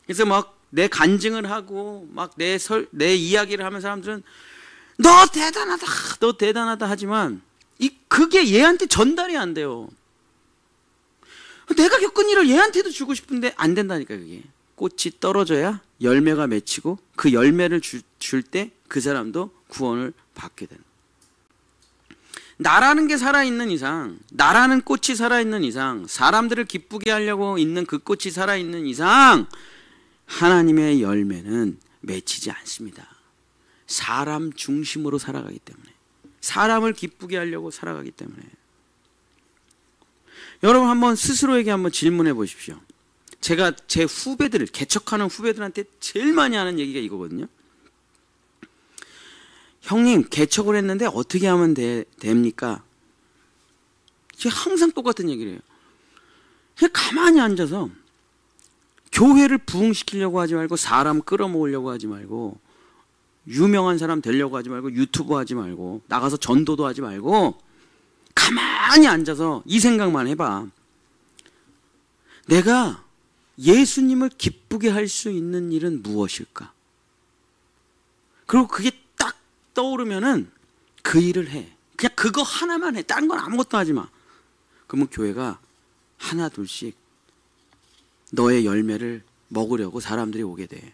그래서 막 내 간증을 하고 막 내 이야기를 하면 사람들은 너 대단하다 하지만 그게 얘한테 전달이 안 돼요. 내가 겪은 일을 얘한테도 주고 싶은데 안 된다니까. 그게 꽃이 떨어져야 열매가 맺히고, 그 열매를 줄 때 그 사람도 구원을 받게 되는. 나라는 게 살아있는 이상, 나라는 꽃이 살아있는 이상, 사람들을 기쁘게 하려고 있는 그 꽃이 살아있는 이상 하나님의 열매는 맺히지 않습니다. 사람 중심으로 살아가기 때문에, 사람을 기쁘게 하려고 살아가기 때문에. 여러분 한번 스스로에게 한번 질문해 보십시오. 제가 제 후배들, 개척하는 후배들한테 제일 많이 하는 얘기가 이거거든요. 형님, 개척을 했는데 어떻게 하면 됩니까? 제가 항상 똑같은 얘기를 해요. 그냥 가만히 앉아서 교회를 부흥시키려고 하지 말고, 사람 끌어모으려고 하지 말고, 유명한 사람 되려고 하지 말고 유튜버 하지 말고 나가서 전도도 하지 말고 가만히 앉아서 이 생각만 해봐. 내가 예수님을 기쁘게 할 수 있는 일은 무엇일까? 그리고 그게 딱 떠오르면은 그 일을 해. 그냥 그거 하나만 해. 다른 건 아무것도 하지 마. 그러면 교회가 하나 둘씩 너의 열매를 먹으려고 사람들이 오게 돼.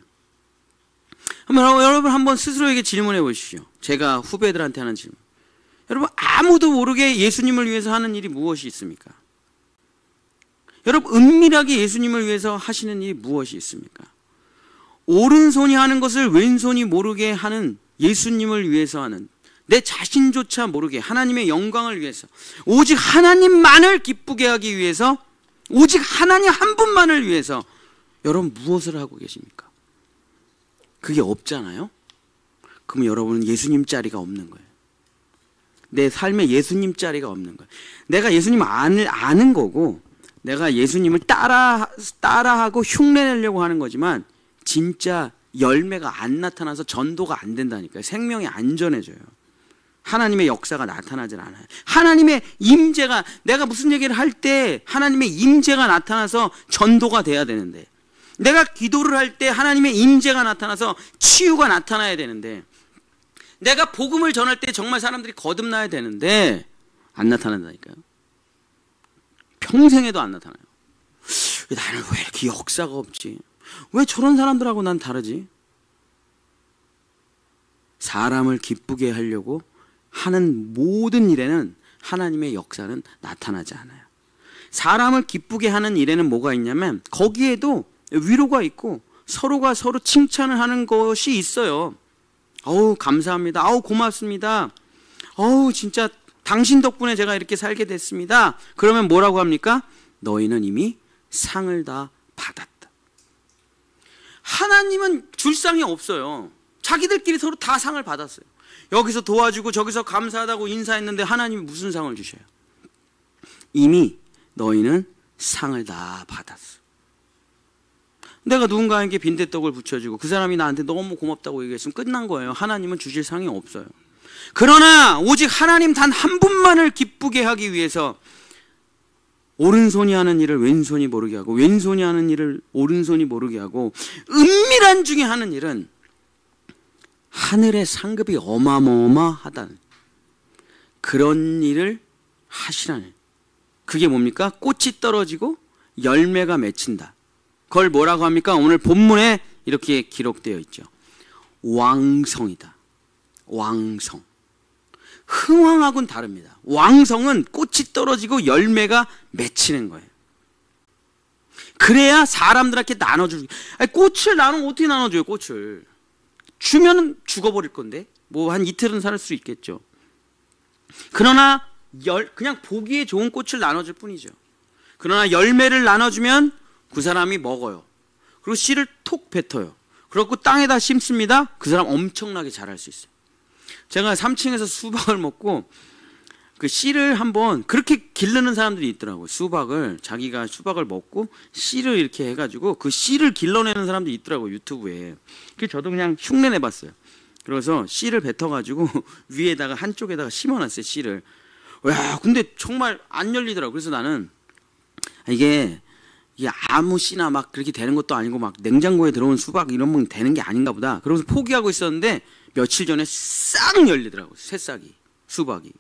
여러분 한번 스스로에게 질문해 보십시오. 제가 후배들한테 하는 질문. 여러분 아무도 모르게 예수님을 위해서 하는 일이 무엇이 있습니까? 여러분 은밀하게 예수님을 위해서 하시는 일이 무엇이 있습니까? 오른손이 하는 것을 왼손이 모르게 하는, 예수님을 위해서 하는, 내 자신조차 모르게 하나님의 영광을 위해서, 오직 하나님만을 기쁘게 하기 위해서, 오직 하나님 한 분만을 위해서 여러분 무엇을 하고 계십니까? 그게 없잖아요? 그럼 여러분은 예수님 자리가 없는 거예요. 내 삶에 예수님 자리가 없는 거예요. 내가 예수님 아는 거고 내가 예수님을 따라하고 흉내내려고 하는 거지만 진짜 열매가 안 나타나서 전도가 안 된다니까요. 생명이 안전해져요. 하나님의 역사가 나타나질 않아요. 하나님의 임재가, 내가 무슨 얘기를 할 때 하나님의 임재가 나타나서 전도가 돼야 되는데, 내가 기도를 할 때 하나님의 임재가 나타나서 치유가 나타나야 되는데, 내가 복음을 전할 때 정말 사람들이 거듭나야 되는데 안 나타난다니까요. 평생에도 안 나타나요. 나는 왜 이렇게 역사가 없지? 왜 저런 사람들하고 난 다르지? 사람을 기쁘게 하려고 하는 모든 일에는 하나님의 역사는 나타나지 않아요. 사람을 기쁘게 하는 일에는 뭐가 있냐면 거기에도 위로가 있고 서로가 서로 칭찬을 하는 것이 있어요. 어우 감사합니다. 아우 고맙습니다. 어우 진짜 당신 덕분에 제가 이렇게 살게 됐습니다. 그러면 뭐라고 합니까? 너희는 이미 상을 다 받았다. 하나님은 줄 상이 없어요. 자기들끼리 서로 다 상을 받았어요. 여기서 도와주고 저기서 감사하다고 인사했는데 하나님이 무슨 상을 주셔요? 이미 너희는 상을 다 받았어. 내가 누군가에게 빈대떡을 붙여주고 그 사람이 나한테 너무 고맙다고 얘기했으면 끝난 거예요. 하나님은 주실 상이 없어요. 그러나 오직 하나님 단 한 분만을 기쁘게 하기 위해서 오른손이 하는 일을 왼손이 모르게 하고 왼손이 하는 일을 오른손이 모르게 하고 은밀한 중에 하는 일은 하늘의 상급이 어마어마하다는 그런 일을 하시라는, 그게 뭡니까? 꽃이 떨어지고 열매가 맺힌다. 그걸 뭐라고 합니까? 오늘 본문에 이렇게 기록되어 있죠. 왕성이다. 왕성. 흥왕하고는 다릅니다. 왕성은 꽃이 떨어지고 열매가 맺히는 거예요. 그래야 사람들한테 나눠주고. 꽃을 나누면 어떻게 나눠줘요? 꽃을 주면은 죽어버릴 건데 뭐 한 이틀은 살 수 있겠죠. 그러나 그냥 보기에 좋은 꽃을 나눠줄 뿐이죠. 그러나 열매를 나눠주면 그 사람이 먹어요. 그리고 씨를 톡 뱉어요. 그리고 땅에다 심습니다. 그 사람 엄청나게 자랄 수 있어요. 제가 3층에서 수박을 먹고 그 씨를 한번 그렇게 기르는 사람들이 있더라고요. 자기가 수박을 먹고 씨를 이렇게 해가지고 그 씨를 길러내는 사람들이 있더라고요. 유튜브에. 그래서 저도 그냥 흉내 내봤어요. 그래서 씨를 뱉어가지고 위에다가 한쪽에다가 심어놨어요. 씨를. 와, 근데 정말 안 열리더라고요. 그래서 나는 이게 아무 씨나 막 그렇게 되는 것도 아니고 막 냉장고에 들어온 수박 이런 건 되는 게 아닌가 보다. 그러면서 포기하고 있었는데 며칠 전에 싹 열리더라고요. 새싹이, 수박이.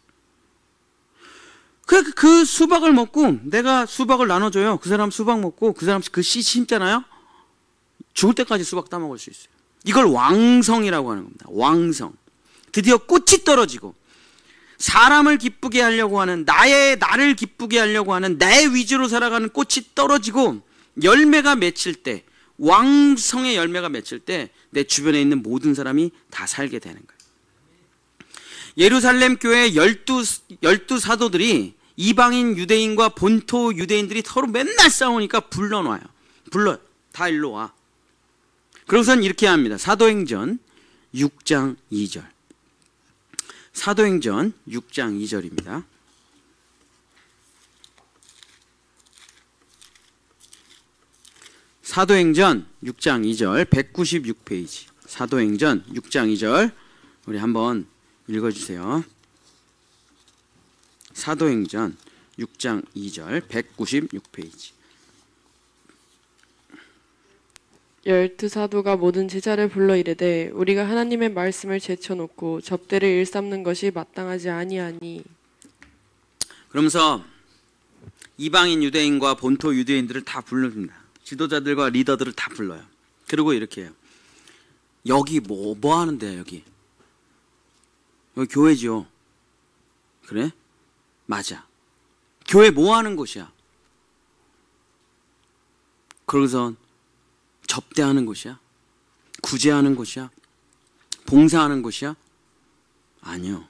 그 수박을 먹고 내가 수박을 나눠줘요. 그 사람 수박 먹고 그 사람 그 씨 심잖아요. 죽을 때까지 수박 따먹을 수 있어요. 이걸 왕성이라고 하는 겁니다. 왕성. 드디어 꽃이 떨어지고 사람을 기쁘게 하려고 하는, 나를 기쁘게 하려고 하는 내 위주로 살아가는 꽃이 떨어지고 열매가 맺힐 때, 왕성의 열매가 맺힐 때 내 주변에 있는 모든 사람이 다 살게 되는 거예요. 예루살렘 교회 12 사도들이 이방인 유대인과 본토 유대인들이 서로 맨날 싸우니까 불러요. 다 일로 와. 그러고선 이렇게 합니다. 사도행전 6장 2절. 사도행전 6장 2절입니다. 사도행전 6장 2절 196페이지. 사도행전 6장 2절 우리 한번 읽어주세요. 사도행전 6장 2절 196페이지. 12 사도가 모든 제자를 불러 이르되 우리가 하나님의 말씀을 제쳐놓고 접대를 일삼는 것이 마땅하지 아니하니. 그러면서 이방인 유대인과 본토 유대인들을 다 불러줍니다. 지도자들과 리더들을 다 불러요. 그리고 이렇게 해요. 여기 뭐 하는데요? 여기 교회죠. 그래? 맞아. 교회 뭐 하는 곳이야? 그러고서 접대하는 곳이야? 구제하는 곳이야? 봉사하는 곳이야? 아니요.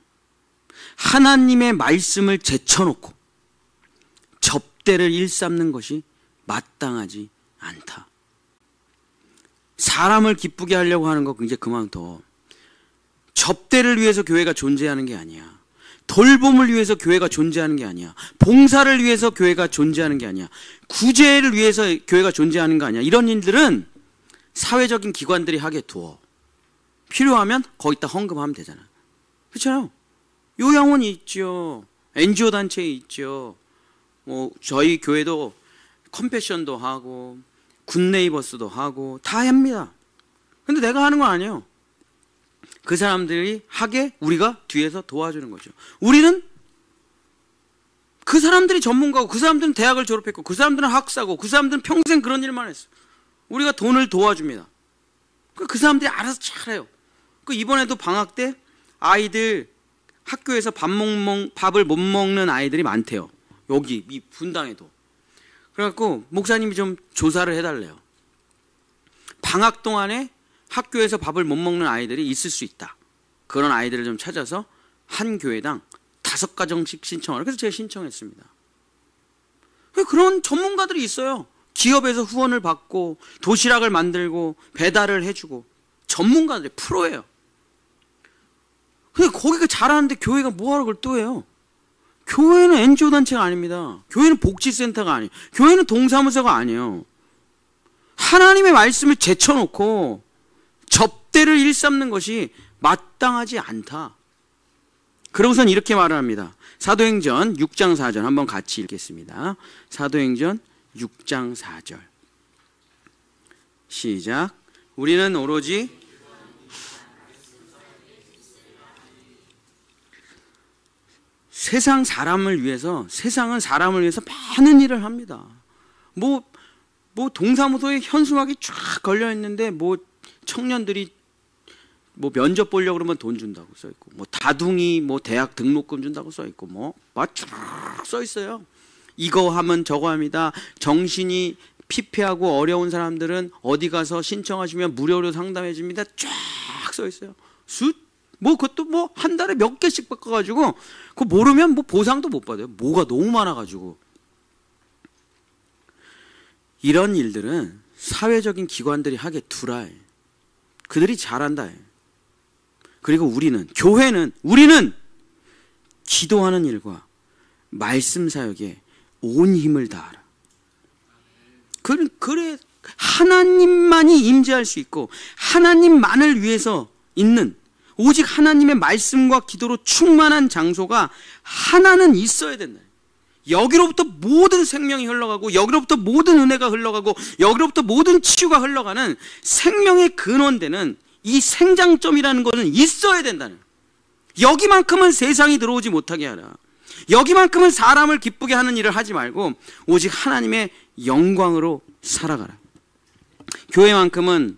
하나님의 말씀을 제쳐놓고 접대를 일삼는 것이 마땅하지 않다. 사람을 기쁘게 하려고 하는 거 이제 그만 둬. 접대를 위해서 교회가 존재하는 게 아니야. 돌봄을 위해서 교회가 존재하는 게 아니야. 봉사를 위해서 교회가 존재하는 게 아니야. 구제를 위해서 교회가 존재하는 거 아니야. 이런 일들은 사회적인 기관들이 하게 두어. 필요하면 거기다 헌금하면 되잖아. 그렇잖아요. 요양원이 있죠. NGO 단체 있죠. 뭐 저희 교회도 컴패션도 하고 굿네이버스도 하고 다 합니다. 근데 내가 하는 건 아니에요. 그 사람들이 하게 우리가 뒤에서 도와주는 거죠. 우리는 그 사람들이 전문가고 그 사람들은 대학을 졸업했고 그 사람들은 학사고 그 사람들은 평생 그런 일만 했어. 우리가 돈을 도와줍니다. 그 사람들이 알아서 잘해요. 이번에도 방학 때 아이들 학교에서 밥을 못 먹는 아이들이 많대요. 여기 이 분당에도. 그래갖고 목사님이 좀 조사를 해달래요. 방학 동안에 학교에서 밥을 못 먹는 아이들이 있을 수 있다. 그런 아이들을 좀 찾아서 한 교회당 5가정씩 신청하라. 그래서 제가 신청했습니다. 그런 전문가들이 있어요. 기업에서 후원을 받고 도시락을 만들고 배달을 해주고 전문가들이 프로예요. 근데 거기가 잘하는데 교회가 뭐하러 그걸 또 해요? 교회는 NGO 단체가 아닙니다. 교회는 복지센터가 아니에요. 교회는 동사무소가 아니에요. 하나님의 말씀을 제쳐놓고 접대를 일삼는 것이 마땅하지 않다. 그러고선 이렇게 말을 합니다. 사도행전 6장 4절 한번 같이 읽겠습니다. 사도행전 6장 4절 시작. 우리는 오로지 세상은 사람을 위해서 많은 일을 합니다. 뭐 동사무소에 현수막이 쫙 걸려 있는데 청년들이 면접 보려고 그러면 돈 준다고 써 있고 다둥이 대학 등록금 준다고 써 있고 쫙 써 있어요. 이거 하면 저거 합니다. 정신이 피폐하고 어려운 사람들은 어디 가서 신청하시면 무료로 상담해 줍니다. 쫙 써 있어요. 그것도 한 달에 몇 개씩 바꿔가지고 그거 모르면 보상도 못 받아요. 뭐가 너무 많아가지고. 이런 일들은 사회적인 기관들이 하게 두라. 그들이 잘한다. 그리고 우리는 기도하는 일과 말씀 사역에 온 힘을 다하라. 그래 하나님만이 임재할 수 있고 하나님만을 위해서 있는 오직 하나님의 말씀과 기도로 충만한 장소가 하나는 있어야 된다. 여기로부터 모든 생명이 흘러가고 여기로부터 모든 은혜가 흘러가고 여기로부터 모든 치유가 흘러가는 생명의 근원되는 이 생장점이라는 것은 있어야 된다는. 여기만큼은 세상이 들어오지 못하게 하라. 여기만큼은 사람을 기쁘게 하는 일을 하지 말고 오직 하나님의 영광으로 살아가라. 교회만큼은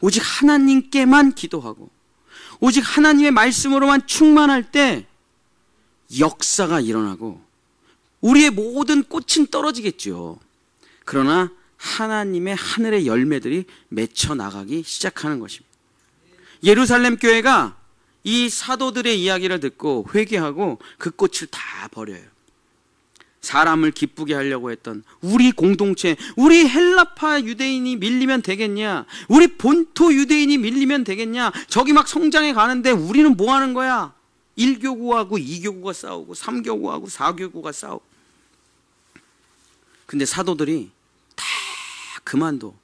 오직 하나님께만 기도하고 오직 하나님의 말씀으로만 충만할 때 역사가 일어나고 우리의 모든 꽃은 떨어지겠죠. 그러나 하나님의 하늘의 열매들이 맺혀 나가기 시작하는 것입니다. 예루살렘 교회가 이 사도들의 이야기를 듣고 회개하고 그 꽃을 다 버려요. 사람을 기쁘게 하려고 했던 우리 공동체, 우리 헬라파 유대인이 밀리면 되겠냐? 우리 본토 유대인이 밀리면 되겠냐? 저기 막 성장해 가는데 우리는 뭐 하는 거야? 1교구하고 2교구가 싸우고 3교구하고 4교구가 싸우고. 근데 사도들이 다 그만둬.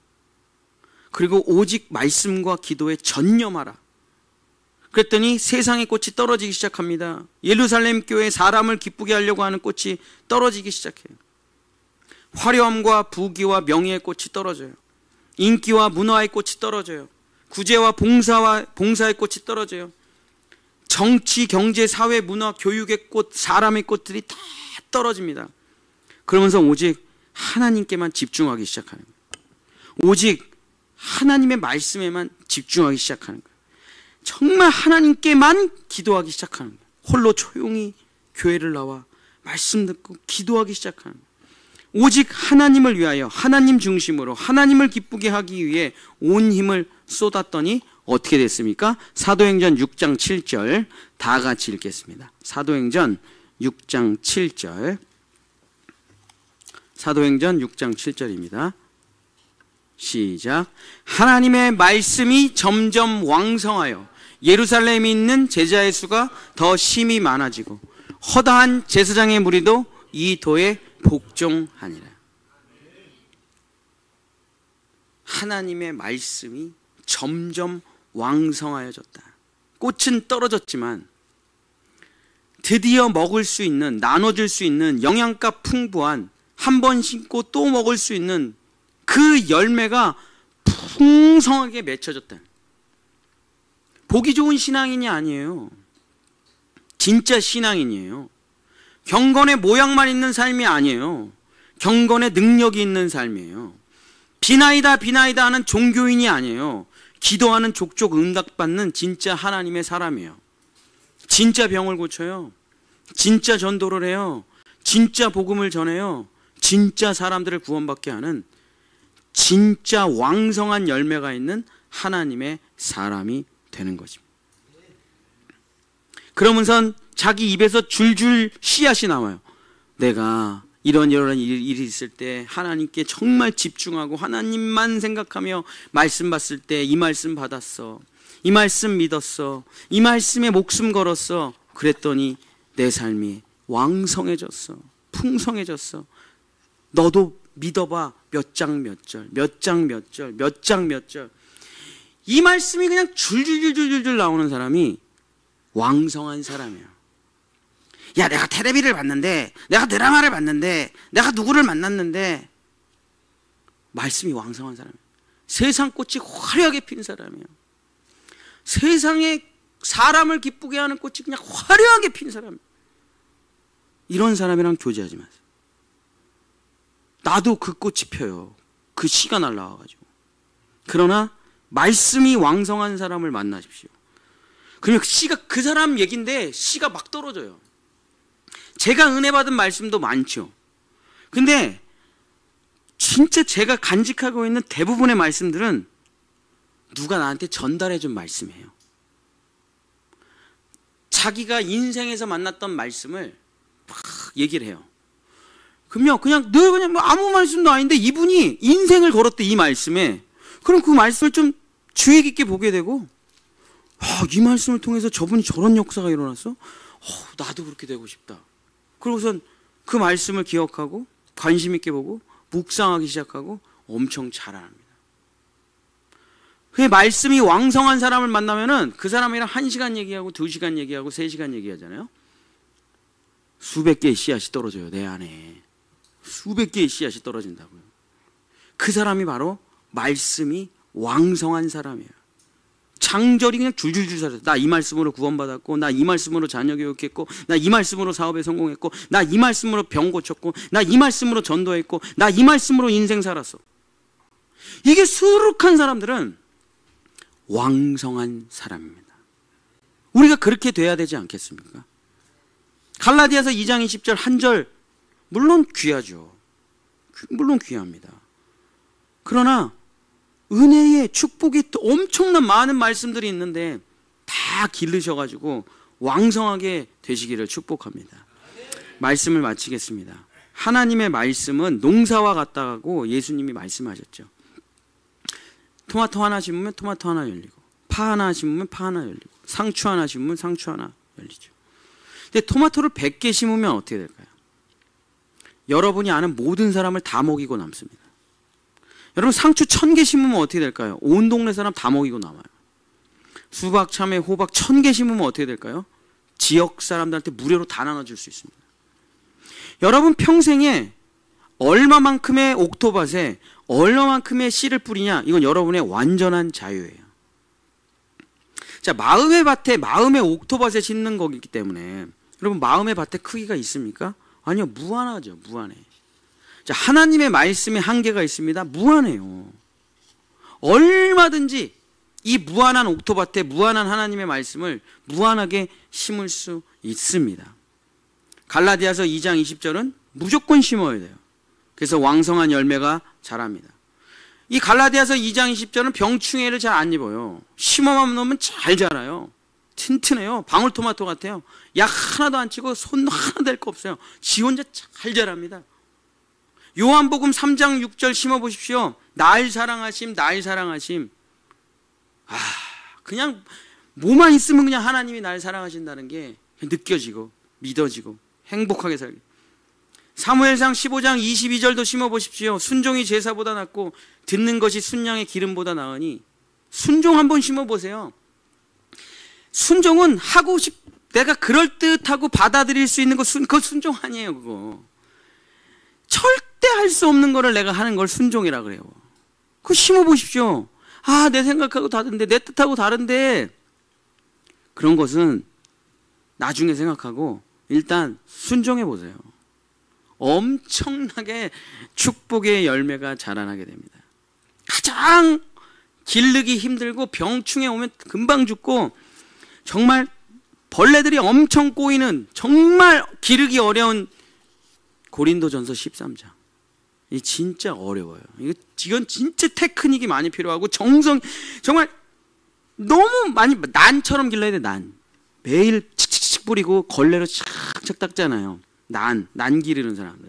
그리고 오직 말씀과 기도에 전념하라. 그랬더니 세상의 꽃이 떨어지기 시작합니다. 예루살렘 교회 사람을 기쁘게 하려고 하는 꽃이 떨어지기 시작해요. 화려함과 부귀와 명예의 꽃이 떨어져요. 인기와 문화의 꽃이 떨어져요. 구제와 봉사의 꽃이 떨어져요. 정치, 경제, 사회, 문화, 교육의 꽃, 사람의 꽃들이 다 떨어집니다. 그러면서 오직 하나님께만 집중하기 시작하는 거예요. 오직 하나님의 말씀에만 집중하기 시작하는 거예요. 정말 하나님께만 기도하기 시작하는 거예요. 홀로 조용히 교회를 나와 말씀 듣고 기도하기 시작하는 거예요. 오직 하나님을 위하여 하나님 중심으로 하나님을 기쁘게 하기 위해 온 힘을 쏟았더니 어떻게 됐습니까? 사도행전 6장 7절 다 같이 읽겠습니다. 사도행전 6장 7절 사도행전 6장 7절입니다. 시작. 하나님의 말씀이 점점 왕성하여 예루살렘에 있는 제자의 수가 더 심히 많아지고 허다한 제사장의 무리도 이 도에 복종하니라. 하나님의 말씀이 점점 왕성하여졌다. 꽃은 떨어졌지만 드디어 먹을 수 있는, 나눠줄 수 있는 영양가 풍부한, 한 번 심고 또 먹을 수 있는 그 열매가 풍성하게 맺혀졌다. 보기 좋은 신앙인이 아니에요. 진짜 신앙인이에요. 경건의 모양만 있는 삶이 아니에요. 경건의 능력이 있는 삶이에요. 비나이다 비나이다 하는 종교인이 아니에요. 기도하는 족족 응답받는 진짜 하나님의 사람이에요. 진짜 병을 고쳐요. 진짜 전도를 해요. 진짜 복음을 전해요. 진짜 사람들을 구원받게 하는 진짜 왕성한 열매가 있는 하나님의 사람이 되는 것입니다. 그러면서 자기 입에서 줄줄 씨앗이 나와요. 내가 이런 일이 있을 때 하나님께 정말 집중하고 하나님만 생각하며 말씀 받을 때 이 말씀 받았어. 이 말씀 믿었어. 이 말씀에 목숨 걸었어. 그랬더니 내 삶이 왕성해졌어. 풍성해졌어. 너도 믿어봐. 몇 장 몇 절, 몇 장 몇 절, 몇 장 몇 절. 이 말씀이 그냥 줄줄줄줄줄 나오는 사람이 왕성한 사람이에요. 야, 내가 텔레비를 봤는데, 내가 드라마를 봤는데, 내가 누구를 만났는데, 말씀이 왕성한 사람이에요. 세상 꽃이 화려하게 핀 사람이에요. 세상에 사람을 기쁘게 하는 꽃이 그냥 화려하게 핀 사람이에요. 이런 사람이랑 교제하지 마세요. 나도 그 꽃이 펴요. 그 씨가 날라와가지고. 그러나 말씀이 왕성한 사람을 만나십시오. 그러면 씨가 그 사람 얘긴데 씨가 막 떨어져요. 제가 은혜 받은 말씀도 많죠. 근데 진짜 제가 간직하고 있는 대부분의 말씀들은 누가 나한테 전달해 준 말씀이에요. 자기가 인생에서 만났던 말씀을 막 얘기를 해요. 그럼요, 그냥 뭐 아무 말씀도 아닌데 이분이 인생을 걸었대, 이 말씀에. 그럼 그 말씀을 좀 주의 깊게 보게 되고, 이 말씀을 통해서 저분이 저런 역사가 일어났어? 나도 그렇게 되고 싶다. 그러고선 그 말씀을 기억하고 관심 있게 보고 묵상하기 시작하고 엄청 자라납니다. 그 말씀이 왕성한 사람을 만나면은 그 사람이랑 1시간 얘기하고 2시간 얘기하고 3시간 얘기하잖아요. 수백 개의 씨앗이 떨어져요, 내 안에. 수백 개의 씨앗이 떨어진다고요. 그 사람이 바로 말씀이 왕성한 사람이에요. 장절이 그냥 줄줄줄 살았어요. 나 이 말씀으로 구원받았고, 나 이 말씀으로 자녀 교육했고, 나 이 말씀으로 사업에 성공했고, 나 이 말씀으로 병 고쳤고, 나 이 말씀으로 전도했고, 나 이 말씀으로 인생 살았어. 이게 수룩한 사람들은 왕성한 사람입니다. 우리가 그렇게 돼야 되지 않겠습니까? 갈라디아서 2장 20절 한 절, 물론 귀하죠. 물론 귀합니다. 그러나 은혜의 축복이 또 엄청난 많은 말씀들이 있는데 다 기르셔가지고 왕성하게 되시기를 축복합니다. 말씀을 마치겠습니다. 하나님의 말씀은 농사와 같다고 예수님이 말씀하셨죠. 토마토 하나 심으면 토마토 하나 열리고, 파 하나 심으면 파 하나 열리고, 상추 하나 심으면 상추 하나 열리죠. 근데 토마토를 100개 심으면 어떻게 될까요? 여러분이 아는 모든 사람을 다 먹이고 남습니다. 여러분 상추 1000개 심으면 어떻게 될까요? 온 동네 사람 다 먹이고 남아요. 수박, 참외, 호박 1000개 심으면 어떻게 될까요? 지역 사람들한테 무료로 다 나눠줄 수 있습니다. 여러분 평생에 얼마만큼의 옥토밭에 얼마만큼의 씨를 뿌리냐, 이건 여러분의 완전한 자유예요. 자, 마음의 밭에, 마음의 옥토밭에 심는 거기 때문에 여러분 마음의 밭에 크기가 있습니까? 아니요, 무한하죠. 무한해. 자, 하나님의 말씀에 한계가 있습니다. 무한해요. 얼마든지 이 무한한 옥토밭에 무한한 하나님의 말씀을 무한하게 심을 수 있습니다. 갈라디아서 2장 20절은 무조건 심어야 돼요. 그래서 왕성한 열매가 자랍니다. 이 갈라디아서 2장 20절은 병충해를 잘 안 입어요. 심어만 놓으면 잘 자라요. 튼튼해요. 방울토마토 같아요. 약 하나도 안 치고 손 하나 댈 거 없어요. 지 혼자 잘 자랍니다. 요한복음 3장 6절 심어보십시오. 날 사랑하심, 날 사랑하심. 그냥 뭐만 있으면 그냥 하나님이 날 사랑하신다는 게 느껴지고 믿어지고 행복하게 살게. 사무엘상 15장 22절도 심어보십시오. 순종이 제사보다 낫고 듣는 것이 순양의 기름보다 나으니. 순종 한번 심어보세요. 순종은 내가 그럴듯하고 받아들일 수 있는 거, 그거 순종 아니에요. 그거 절대 할 수 없는 거를 내가 하는 걸 순종이라 그래요. 그거 심어보십시오. 내 생각하고 다른데, 내 뜻하고 다른데, 그런 것은 나중에 생각하고 일단 순종해 보세요. 엄청나게 축복의 열매가 자라나게 됩니다. 가장 기르기 힘들고 병충해 오면 금방 죽고 정말 벌레들이 엄청 꼬이는 정말 기르기 어려운 고린도전서 13장. 이 진짜 어려워요. 이건 진짜 테크닉이 많이 필요하고 정말 너무 많이 난처럼 길러야 돼. 난 매일 칙칙칙 뿌리고 걸레로 착착 닦잖아요. 난 기르는 사람들.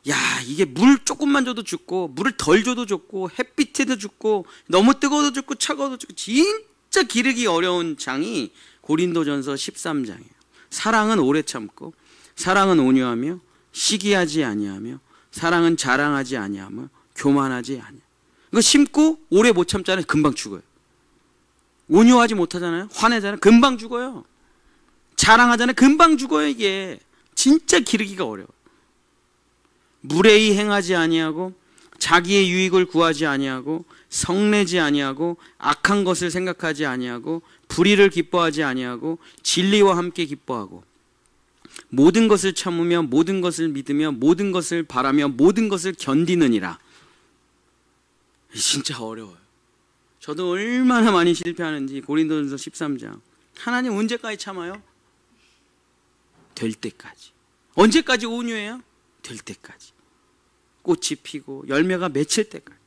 야, 이게 물 조금만 줘도 죽고 물을 덜 줘도 죽고 햇빛에도 죽고 너무 뜨거워도 죽고 차가워도 죽고 진짜 기르기 어려운 장이 고린도전서 13장이에요. 사랑은 오래 참고 사랑은 온유하며 시기하지 아니하며 사랑은 자랑하지 아니하며 교만하지 아니하며. 이거 심고 오래 못 참잖아요. 금방 죽어요. 온유하지 못하잖아요. 화내잖아요. 금방 죽어요. 자랑하잖아요. 금방 죽어요. 이게 진짜 기르기가 어려워요. 무례히 행하지 아니하고 자기의 유익을 구하지 아니하고 성내지 아니하고 악한 것을 생각하지 아니하고 불의를 기뻐하지 아니하고 진리와 함께 기뻐하고 모든 것을 참으며 모든 것을 믿으며 모든 것을 바라며 모든 것을 견디느니라. 진짜 어려워요. 저도 얼마나 많이 실패하는지. 고린도전서 13장. 하나님 언제까지 참아요? 될 때까지. 언제까지 온유해요? 될 때까지. 꽃이 피고 열매가 맺힐 때까지.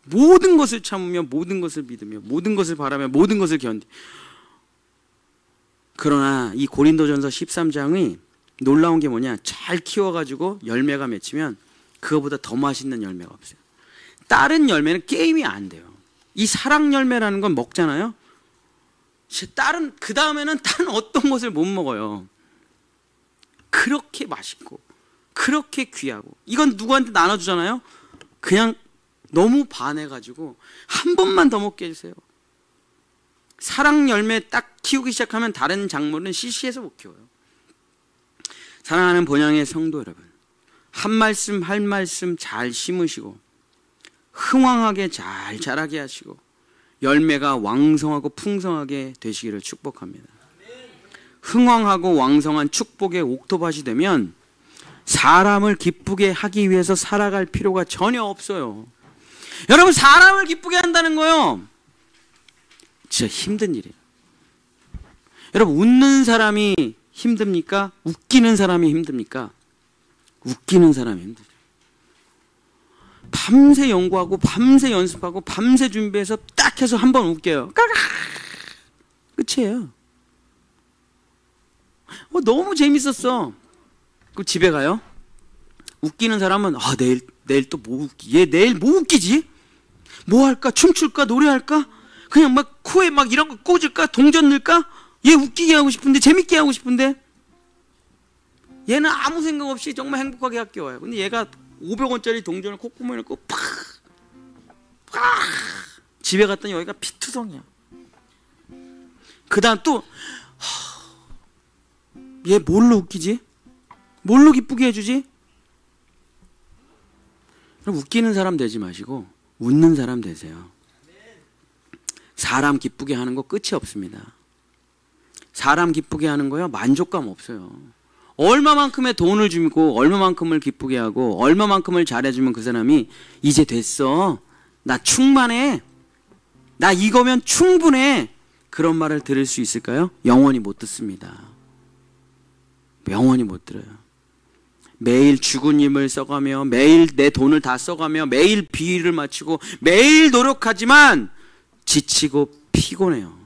모든 것을 참으며 모든 것을 믿으며 모든 것을 바라며 모든 것을 견디. 그러나 이 고린도전서 13장이 놀라운 게 뭐냐, 잘 키워가지고 열매가 맺히면 그거보다 더 맛있는 열매가 없어요. 다른 열매는 게임이 안 돼요. 이 사랑 열매라는 건 먹잖아요. 그 다음에는 다른 어떤 것을 못 먹어요. 그렇게 맛있고 그렇게 귀하고. 이건 누구한테 나눠주잖아요. 그냥 너무 반해가지고 한 번만 더 먹게 해주세요. 사랑 열매 딱 키우기 시작하면 다른 작물은 시시해서 못 키워요. 사랑하는 본향의 성도 여러분, 한 말씀 한 말씀 잘 심으시고 흥왕하게 잘 자라게 하시고 열매가 왕성하고 풍성하게 되시기를 축복합니다. 흥왕하고 왕성한 축복의 옥토밭이 되면 사람을 기쁘게 하기 위해서 살아갈 필요가 전혀 없어요. 여러분, 사람을 기쁘게 한다는 거요, 진짜 힘든 일이에요. 여러분, 웃는 사람이 힘듭니까? 웃기는 사람이 힘듭니까? 웃기는 사람이 힘들죠. 밤새 연구하고 밤새 연습하고 밤새 준비해서 딱 해서 한번 웃겨요. 끝이에요. 너무 재밌었어. 그 집에 가요. 웃기는 사람은 내일 또 뭐 웃기? 얘 내일 뭐 웃기지? 뭐 할까? 춤출까? 노래할까? 그냥 막 코에 막 이런 거 꽂을까? 동전 넣을까? 얘 웃기게 하고 싶은데, 재밌게 하고 싶은데 얘는 아무 생각 없이 정말 행복하게 학교 와요. 근데 얘가 500원짜리 동전을 콧구멍에 넣고 팍 집에 갔더니 여기가 피투성이야. 그 다음 또 얘 뭘로 웃기지? 뭘로 기쁘게 해주지? 그럼 웃기는 사람 되지 마시고 웃는 사람 되세요. 사람 기쁘게 하는 거 끝이 없습니다. 사람 기쁘게 하는 거요 만족감 없어요. 얼마만큼의 돈을 주고 얼마만큼을 기쁘게 하고 얼마만큼을 잘해주면 그 사람이 이제 됐어, 나 충만해, 나 이거면 충분해, 그런 말을 들을 수 있을까요? 영원히 못 듣습니다. 영원히 못 들어요. 매일 죽은 힘을 써가며 매일 내 돈을 다 써가며 매일 비위를 맞추고 매일 노력하지만 지치고 피곤해요.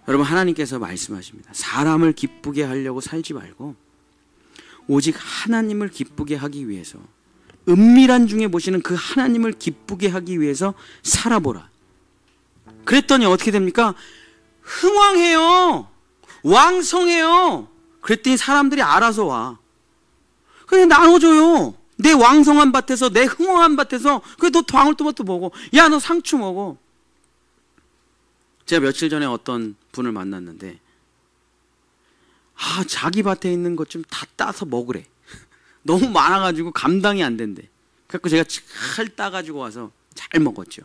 여러분, 하나님께서 말씀하십니다. 사람을 기쁘게 하려고 살지 말고 오직 하나님을 기쁘게 하기 위해서, 은밀한 중에 보시는 그 하나님을 기쁘게 하기 위해서 살아보라. 그랬더니 어떻게 됩니까? 흥왕해요. 왕성해요. 그랬더니 사람들이 알아서 와. 그냥 나눠줘요. 내 왕성한 밭에서, 내 흥왕한 밭에서. 그래, 너 방울토마토 먹어. 야, 너 상추 먹어. 제가 며칠 전에 어떤 분을 만났는데, 자기 밭에 있는 것 좀 다 따서 먹으래. 너무 많아가지고 감당이 안 된대. 그래서 제가 잘 따가지고 와서 잘 먹었죠.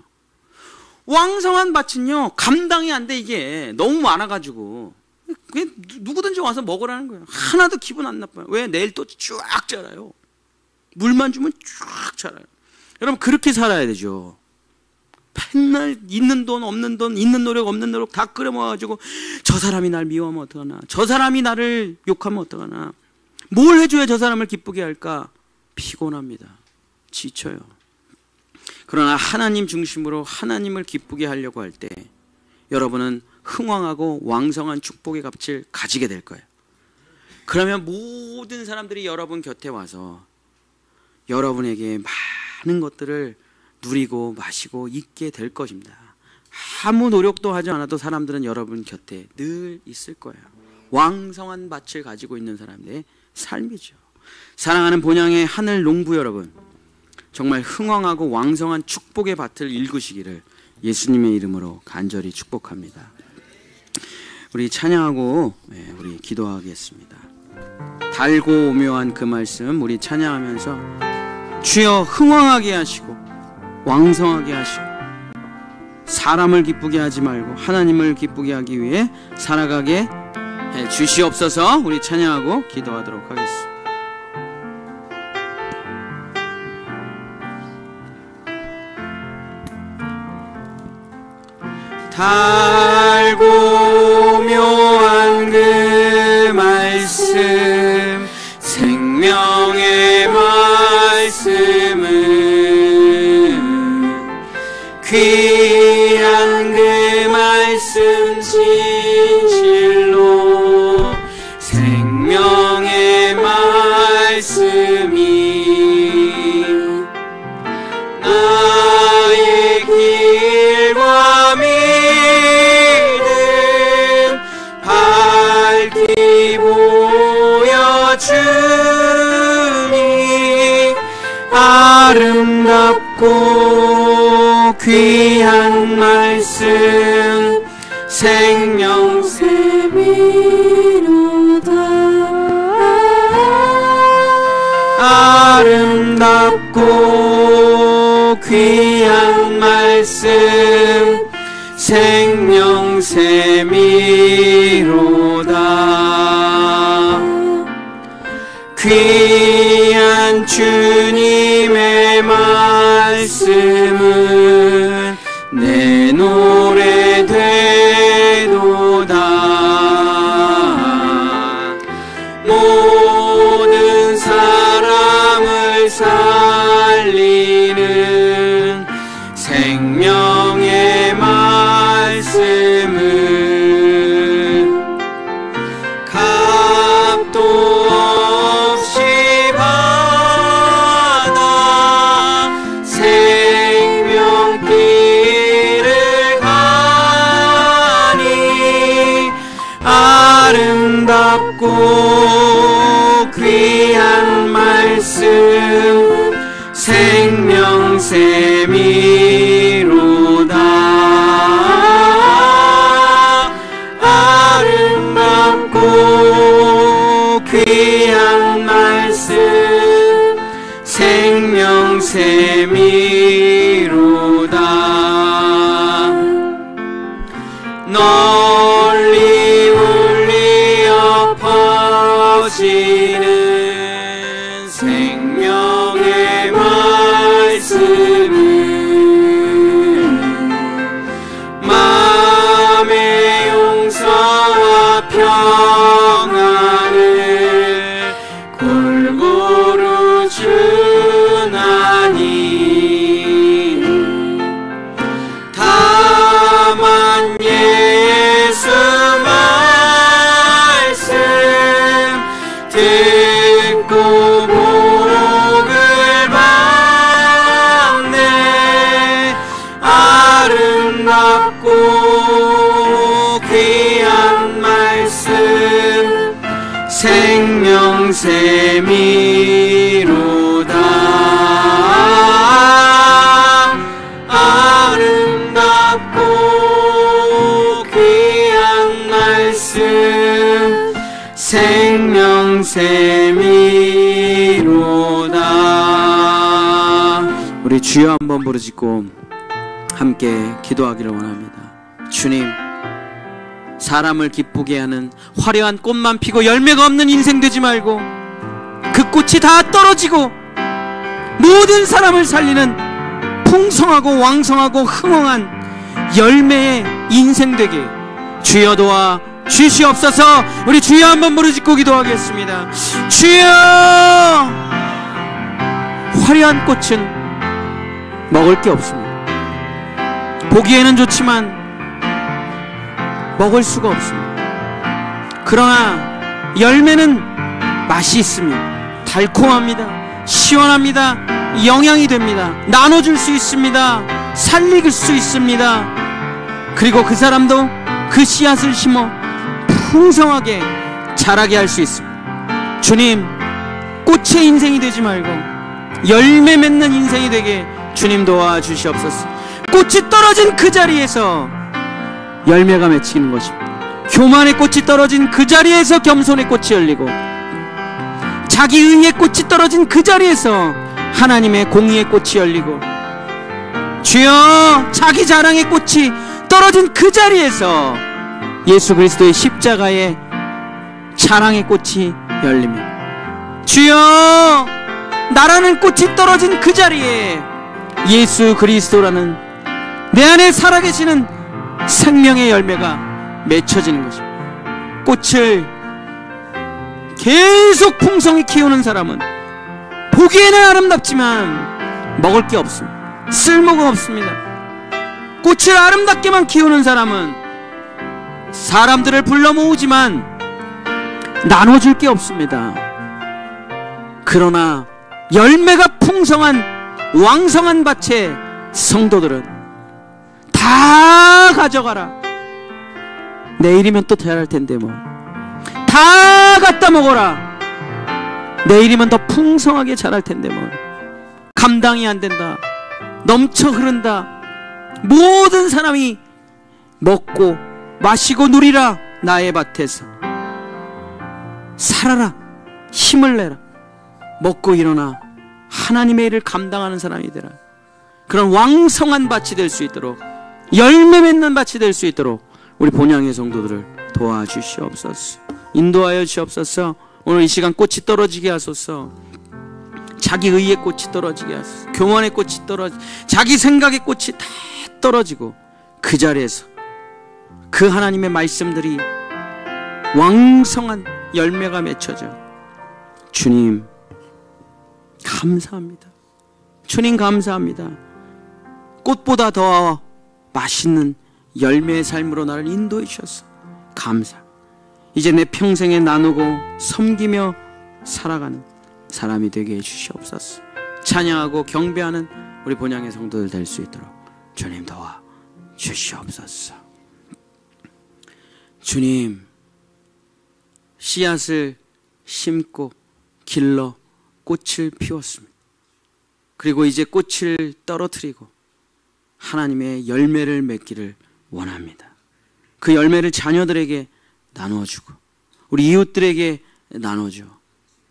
왕성한 밭은요, 감당이 안 돼, 이게. 너무 많아가지고. 그냥 누구든지 와서 먹으라는 거예요. 하나도 기분 안 나빠요. 왜? 내일 또 쫙 자라요. 물만 주면 쫙 자라요. 여러분, 그렇게 살아야 되죠. 맨날 있는 돈 없는 돈, 있는 노력 없는 노력 다 끌어모아가지고 저 사람이 날 미워하면 어떡하나, 저 사람이 나를 욕하면 어떡하나, 뭘 해줘야 저 사람을 기쁘게 할까? 피곤합니다. 지쳐요. 그러나 하나님 중심으로 하나님을 기쁘게 하려고 할 때 여러분은 흥왕하고 왕성한 축복의 값을 가지게 될 거예요. 그러면 모든 사람들이 여러분 곁에 와서 여러분에게 많은 것들을 누리고 마시고 있게 될 것입니다. 아무 노력도 하지 않아도 사람들은 여러분 곁에 늘 있을 거예요. 왕성한 밭을 가지고 있는 사람들의 삶이죠. 사랑하는 본향의 하늘 농부 여러분, 정말 흥왕하고 왕성한 축복의 밭을 일구시기를 예수님의 이름으로 간절히 축복합니다. 우리 찬양하고 우리 기도하겠습니다. 달고 오묘한 그 말씀 우리 찬양하면서 주여 흥왕하게 하시고 왕성하게 하시고 사람을 기쁘게 하지 말고 하나님을 기쁘게 하기 위해 살아가게 해 주시옵소서. 우리 찬양하고 기도하도록 하겠습니다. 달고 묘한 그 말씀, 생명의 말씀은 귀한 그 말씀 진실로 생명의 말씀이 나의 길과 믿음 밝히 보여주니 아름답고 귀한 말씀 생명샘이로다. 아름답고 귀한 말씀 생명샘이로다. 귀한 주님의 말씀은 내 노래 되도다. 모든 사람을 살리는 생명의 말씀은 값도 없이 받아 생명길을 가니 아름답고 귀한 말 말씀 생명샘이로다. 아름답고 귀한 말씀 생명샘이로다. 널리 울리어 퍼지는 생명의 말씀은 마음의 용서와 평안을 골고루 주나니 다만 예수 말씀 듣고 복을 받네. 아름답고 귀한 말씀 생명샘이로다. 아름답고 귀한 말씀 생명샘이로다. 우리 주여 한번 부르짖고 함께 기도하기를 원합니다. 주님, 사람을 기쁘게 하는 화려한 꽃만 피고 열매가 없는 인생 되지 말고 그 꽃이 다 떨어지고 모든 사람을 살리는 풍성하고 왕성하고 흥황한 열매의 인생 되게 주여 도와 주시옵소서. 우리 주여 한번 부르짖고 기도하겠습니다. 주여, 화려한 꽃은 먹을 게 없습니다. 보기에는 좋지만 먹을 수가 없습니다. 그러나 열매는 맛이 있습니다. 달콤합니다. 시원합니다. 영양이 됩니다. 나눠줄 수 있습니다. 살릴 수 있습니다. 그리고 그 사람도 그 씨앗을 심어 풍성하게 자라게 할 수 있습니다. 주님, 꽃의 인생이 되지 말고 열매 맺는 인생이 되게 주님 도와주시옵소서. 꽃이 떨어진 그 자리에서 열매가 맺히는 것입니다. 교만의 꽃이 떨어진 그 자리에서 겸손의 꽃이 열리고, 자기 의의 꽃이 떨어진 그 자리에서 하나님의 공의의 꽃이 열리고, 주여, 자기 자랑의 꽃이 떨어진 그 자리에서 예수 그리스도의 십자가의 자랑의 꽃이 열리며, 주여, 나라는 꽃이 떨어진 그 자리에 예수 그리스도라는 내 안에 살아계시는 생명의 열매가 맺혀지는 것입니다. 꽃을 계속 풍성히 키우는 사람은 보기에는 아름답지만 먹을 게 없습니다. 쓸모가 없습니다. 꽃을 아름답게만 키우는 사람은 사람들을 불러 모으지만 나눠줄 게 없습니다. 그러나 열매가 풍성한 왕성한 밭의 성도들은 다 가져가라. 내일이면 또 자랄 텐데 뭐. 다 갖다 먹어라. 내일이면 더 풍성하게 자랄 텐데 뭐. 감당이 안 된다. 넘쳐 흐른다. 모든 사람이 먹고 마시고 누리라. 나의 밭에서 살아라. 힘을 내라. 먹고 일어나 하나님의 일을 감당하는 사람이 되라. 그런 왕성한 밭이 될 수 있도록, 열매 맺는 밭이 될 수 있도록 우리 본향의 성도들을 도와주시옵소서. 인도하여 주시옵소서. 오늘 이 시간 꽃이 떨어지게 하소서. 자기 의의 꽃이 떨어지게 하소서. 교만의 꽃이 떨어지고, 자기 생각의 꽃이 다 떨어지고, 그 자리에서 그 하나님의 말씀들이 왕성한 열매가 맺혀져. 주님 감사합니다. 주님 감사합니다. 꽃보다 더 맛있는 열매의 삶으로 나를 인도해 주셔서 감사. 이제 내 평생에 나누고 섬기며 살아가는 사람이 되게 해주시옵소서. 찬양하고 경배하는 우리 본향의 성도들 될 수 있도록 주님 도와 주시옵소서. 주님, 씨앗을 심고 길러 꽃을 피웠습니다. 그리고 이제 꽃을 떨어뜨리고 하나님의 열매를 맺기를 원합니다. 그 열매를 자녀들에게 나누어주고 우리 이웃들에게 나눠줘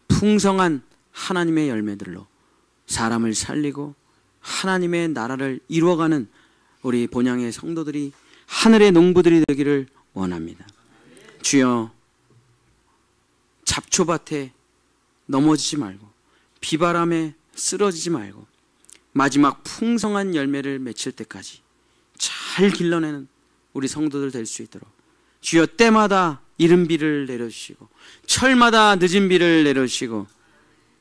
풍성한 하나님의 열매들로 사람을 살리고 하나님의 나라를 이루어가는 우리 본향의 성도들이 하늘의 농부들이 되기를 원합니다. 주여, 잡초밭에 넘어지지 말고 비바람에 쓰러지지 말고 마지막 풍성한 열매를 맺힐 때까지 잘 길러내는 우리 성도들 될 수 있도록 주여, 때마다 이른 비를 내려주시고 철마다 늦은 비를 내려주시고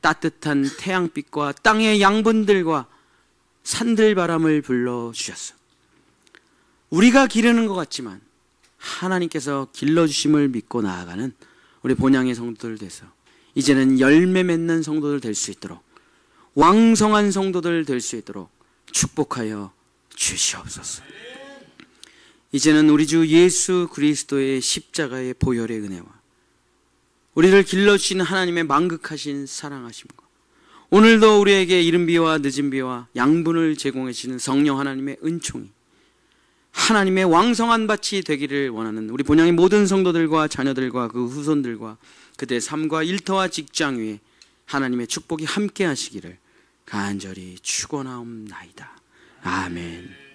따뜻한 태양빛과 땅의 양분들과 산들바람을 불러주셨어. 우리가 기르는 것 같지만 하나님께서 길러주심을 믿고 나아가는 우리 본향의 성도들 돼서 이제는 열매 맺는 성도들 될 수 있도록 왕성한 성도들 될 수 있도록 축복하여 주시옵소서. 이제는 우리 주 예수 그리스도의 십자가의 보혈의 은혜와 우리를 길러주시는 하나님의 만극하신 사랑하심과 오늘도 우리에게 이른 비와 늦은 비와 양분을 제공해 주시는 성령 하나님의 은총이 하나님의 왕성한 밭이 되기를 원하는 우리 본향의 모든 성도들과 자녀들과 그 후손들과 그들의 삶과 일터와 직장 위에 하나님의 축복이 함께 하시기를 간절히 축원하옵나이다. 아멘.